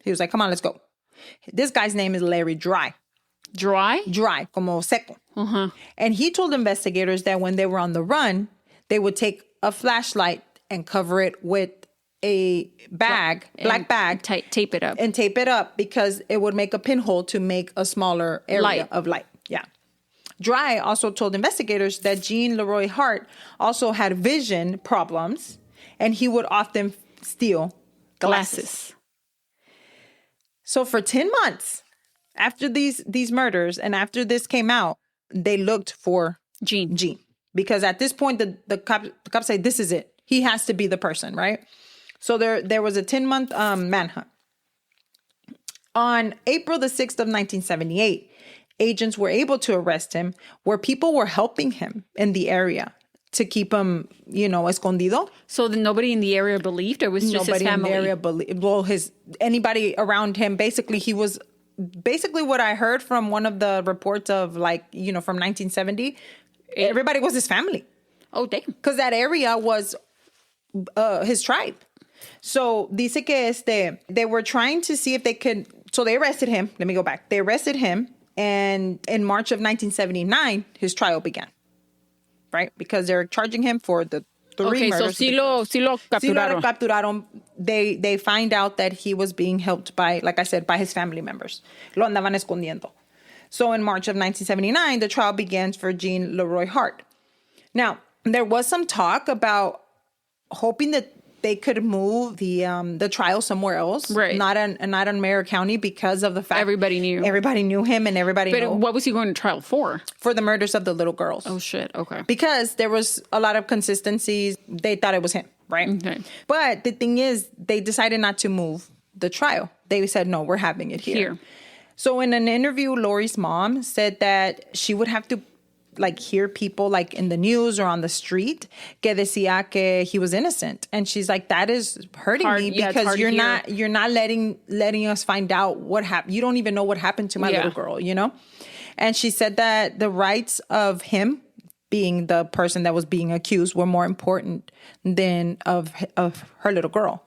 He was like, come on, let's go. This guy's name is Larry Dry. Dry? Dry, como seco. Uh-huh. And he told investigators that when they were on the run, they would take a flashlight and cover it with a black bag. Tape it up. And tape it up because it would make a pinhole to make a smaller area of light. Yeah. Dry also told investigators that Gene Leroy Hart also had vision problems, and he would often steal glasses. So for 10 months after these murders and after this came out, they looked for Gene. Because at this point, the cops say, this is it. He has to be the person, right? So there was a 10-month manhunt. On April the 6th of 1978, agents were able to arrest him where people were helping him in the area to keep him, escondido. So then nobody in the area believed, or it was just Nobody his family? in the area believed. Well, anybody around him, basically, he was... Basically, what I heard from one of the reports of, from 1970, everybody was his family. Oh, damn. Because that area was his tribe. So, dice que they were trying to see if they could... So, they arrested him. Let me go back. They arrested him, and in March of 1979, his trial began. Right? Because they're charging him for the three murders. So sí lo capturaron. Capturaron. They find out that he was being helped by, like I said, by his family members. Lo andaban escondiendo. So in March of 1979, the trial begins for Jean Leroy Hart. Now, there was some talk about hoping that they could move the trial somewhere else, right? Not in Mayor County, because of the fact everybody knew him, and everybody knew. But what was he going to trial for? For the murders of the little girls. Oh shit! Okay. Because there was a lot of consistencies. They thought it was him, right? Okay. But the thing is, they decided not to move the trial. They said, no, we're having it here. So in an interview, Lori's mom said that she would have to hear people in the news or on the street que decía que he was innocent, and she's like, that is hurting me because you're not letting us find out what happened. You don't even know what happened to my little girl, And she said that the rights of him being the person that was being accused were more important than of her little girl.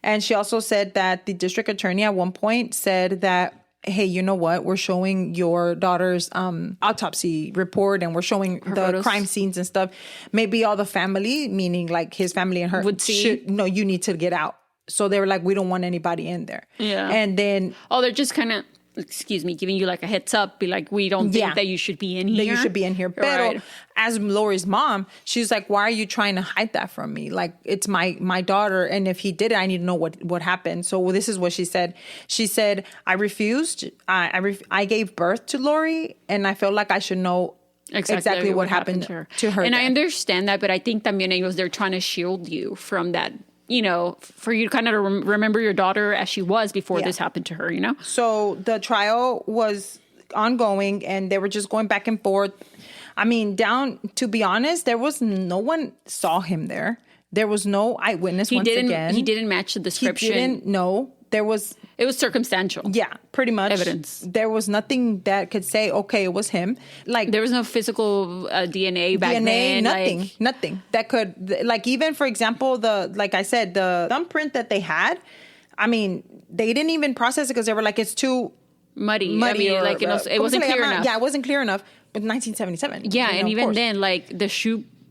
And she also said that the district attorney at one point said that, hey, you know what? We're showing your daughter's autopsy report, and we're showing the photos. Crime scenes and stuff. Maybe all the family, meaning his family and her, would see. No, you need to get out. So they were like, we don't want anybody in there. Yeah. And then... Oh, they're just kind of... Excuse me, giving you a heads up, be like, we don't think that you should be in here. That you should be in here. But as Lori's mom, she's like, why are you trying to hide that from me? It's my daughter, and if he did it, I need to know what happened. So this is what she said. She said, I refused. I gave birth to Lori, and I felt like I should know exactly what happened to her. And I understand that, but I think también ellos, they're trying to shield you from that. For you to kind of remember your daughter as she was before this happened to her, So the trial was ongoing, and they were just going back and forth. I mean, to be honest, there was no one saw him there. There was no eyewitness He didn't match the description. There was... It was circumstantial. Yeah, pretty much. Evidence. There was nothing that could say, okay, it was him. There was no physical DNA back then. Nothing that could, even, for example, like I said, the thumbprint that they had, I mean, they didn't even process it because they were like, it's too muddy. I mean, it wasn't clear enough. Yeah, it wasn't clear enough. But 1977. Yeah, and even then,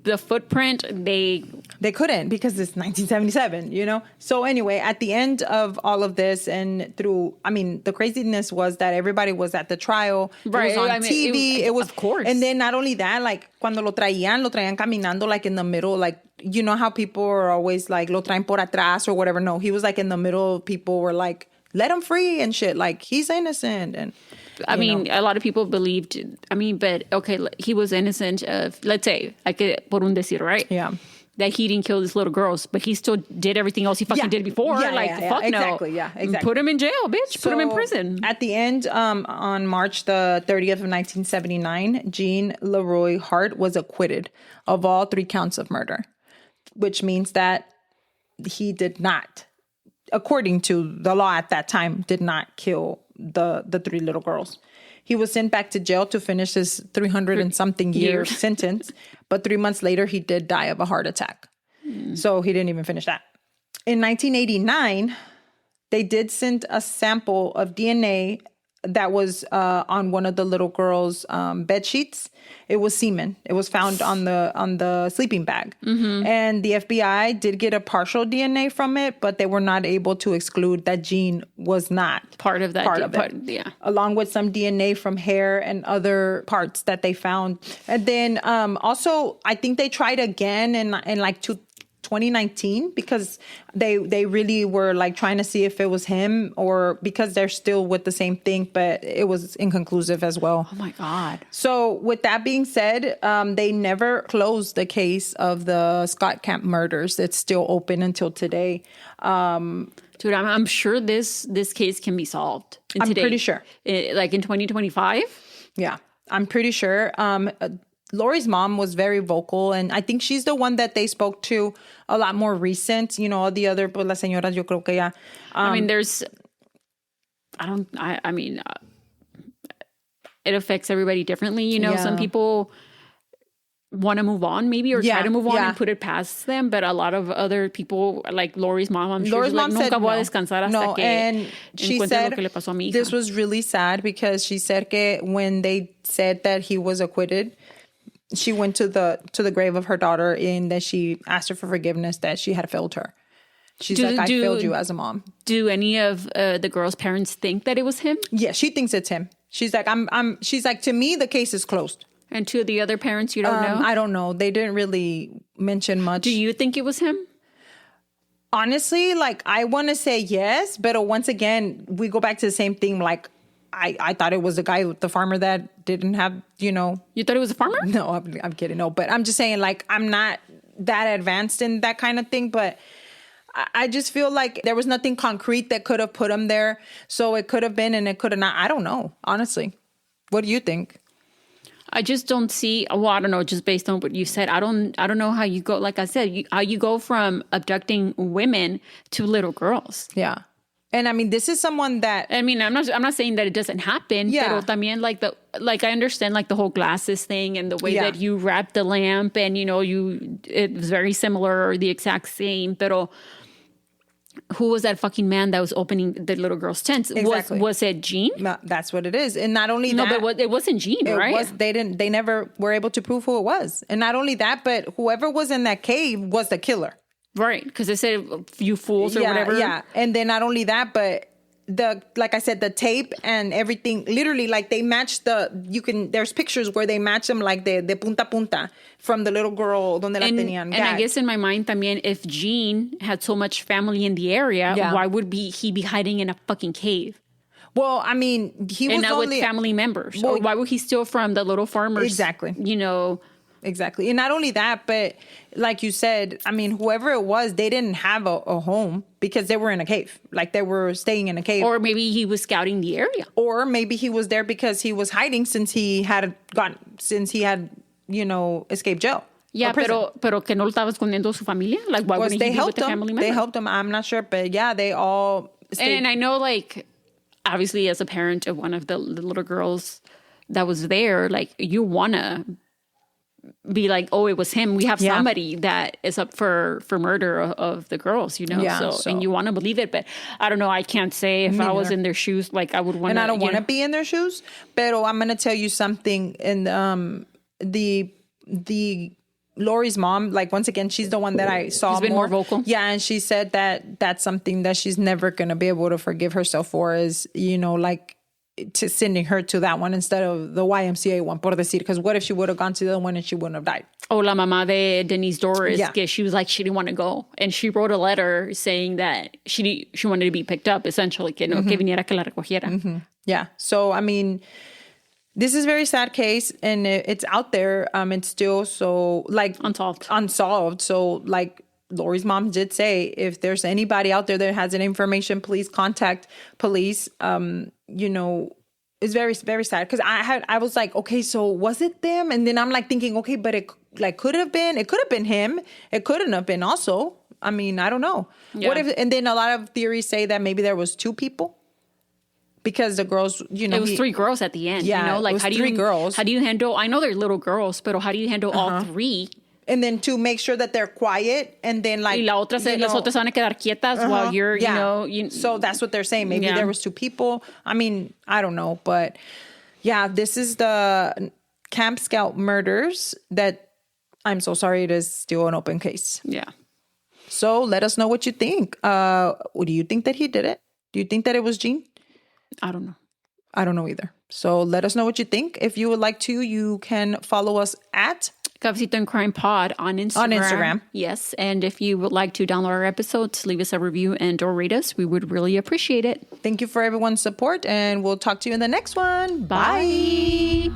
the footprint, they couldn't, because it's 1977, So anyway, at the end of all of this, and the craziness was that everybody was at the trial. Right. It was on TV. It was, of course. And then not only that, cuando lo traían caminando, in the middle, you know how people are always lo traen por atrás or whatever. No, he was in the middle. People were let him free and shit. He's innocent. And I mean, a lot of people believed, but okay, he was innocent of, let's say, por un decir, right? Yeah. That he didn't kill these little girls, but he still did everything else he fucking did before. Fuck no. Exactly, exactly. Put him in jail, bitch. Put him in prison. At the end, on March the 30th of 1979, Jean Leroy Hart was acquitted of all 3 counts of murder, which means that he did not, according to the law at that time, did not kill the 3 little girls. He was sent back to jail to finish his 300 and something year sentence. But 3 months later, he did die of a heart attack. So he didn't even finish that. In 1989, they did send a sample of DNA that was on one of the little girls' bed sheets. It was semen. It was found on the sleeping bag. Mm-hmm. And the FBI did get a partial DNA from it, but they were not able to exclude that Jean was not part of that. Yeah. Along with some DNA from hair and other parts that they found. And then also, I think they tried again in 2019, because they really were trying to see if it was him, or because they're still with the same thing, but it was inconclusive as well. Oh my God. So with that being said, they never closed the case of the Scott Camp murders. It's still open until today. Dude, I'm sure this case can be solved. I'm pretty sure. In 2025. Yeah, I'm pretty sure. Lori's mom was very vocal, and I think she's the one that they spoke to a lot more recent. You know, all the other, pues, las señoras, yo creo que ya. I mean, it affects everybody differently. You know, some people want to move on maybe or try to move on and put it past them, but a lot of other people, like Lori's mom, I'm sure Lori's mom like, said nunca voy a descansar hasta que and she said lo que le pasó a mi hija. This was really sad because she said que when they said that he was acquitted, she went to the grave of her daughter and that she asked her for forgiveness that she had failed her. She's like, I failed you as a mom. Do any of the girls' parents think that it was him? Yeah, she thinks it's him. She's like, she's like, to me, the case is closed. And to the other parents, you don't know? I don't know. They didn't really mention much. Do you think it was him? Honestly, like, I want to say yes, but once again, we go back to the same thing. Like, I thought it was the guy, the farmer that didn't have, you know. You thought it was a farmer? No, I'm kidding. No, but I'm just saying, like, I'm not that advanced in that kind of thing, but I just feel like there was nothing concrete that could have put him there. So it could have been and it could have not. I don't know, honestly. What do you think? I just don't see. Well, I don't know. Just based on what you said, I don't know how you go. Like I said, how you go from abducting women to little girls. Yeah, and I mean, this is someone that. I mean, I'm not saying that it doesn't happen. Yeah. Pero también like I understand like the whole glasses thing and the way that you wrap the lamp and you know it was very similar or the exact same. Pero who was that fucking man that was opening the little girl's tents? Exactly. Was it Gene? No, that's what it is. And not only that. No, but it wasn't Gene, right? They never were able to prove who it was. And not only that, but whoever was in that cave was the killer. Right. Because they said you fools or whatever. Yeah. And then not only that, but like I said, the tape and everything, literally, like they matched there's pictures where they match them like de punta a punta from the little girl donde la tenían. And I guess in my mind también, if Gene had so much family in the area, why would he be hiding in a fucking cave? Well, I mean, he was not with family members. Well, or why would he steal from the little farmers? Exactly. You know. Exactly. And not only that, but like you said, I mean, whoever it was, they didn't have a home because they were in a cave. Like they were staying in a cave. Or maybe he was scouting the area. Or maybe he was there because he was hiding since he had, you know, escaped jail. Yeah, pero que no lo estaba escondiendo su familia? Like, why wouldn't he be with the family member? They helped him. I'm not sure, but yeah, they all stayed. And I know, like, obviously as a parent of one of the little girls that was there, like, you want to be like, oh, it was him. We have somebody that is up for murder of the girls, you know? Yeah, so and you want to believe it, but I don't know. I can't say if I was in their shoes, like I would want to. And I don't want to be in their shoes, but I'm going to tell you something. And the Lori's mom, like once again, she's the one that I saw more vocal. Yeah, and she said that that's something that she's never going to be able to forgive herself for is, you know, like, to sending her to that one instead of the YMCA one, por decir, because what if she would have gone to the other one and she wouldn't have died? Oh, la mamá de Denise Doris, que she was like, she didn't want to go. And she wrote a letter saying that she wanted to be picked up, essentially, que no, que viniera que la recogiera. Mm-hmm. Yeah. So, I mean, this is a very sad case and it's out there. It's still so, like... Unsolved. So, like... Lori's mom did say, if there's anybody out there that has any information, please contact police. You know, it's very, very sad because I was like, okay, so was it them? And then I'm like thinking, okay, but it could have been him. It couldn't have been also. I mean, I don't know. Yeah. What if? And then a lot of theories say that maybe there was two people. Because the girls, you know, it was three girls at the end. Yeah, you know, like three girls. How do you handle? I know they're little girls, but how do you handle all three? And then to make sure that they're quiet, and then like... Y las otras van a quedar quietas while you're, you know... So that's what they're saying. Maybe there was two people. I mean, I don't know. But yeah, this is the Camp Scout murders that, I'm so sorry, it is still an open case. Yeah. So let us know what you think. Do you think that he did it? Do you think that it was Gene? I don't know. I don't know either. So let us know what you think. If you would like to, you can follow us at... Cafecito and Crime Pod on Instagram. Yes. And if you would like to download our episodes, leave us a review and or rate us. We would really appreciate it. Thank you for everyone's support, and we'll talk to you in the next one. Bye.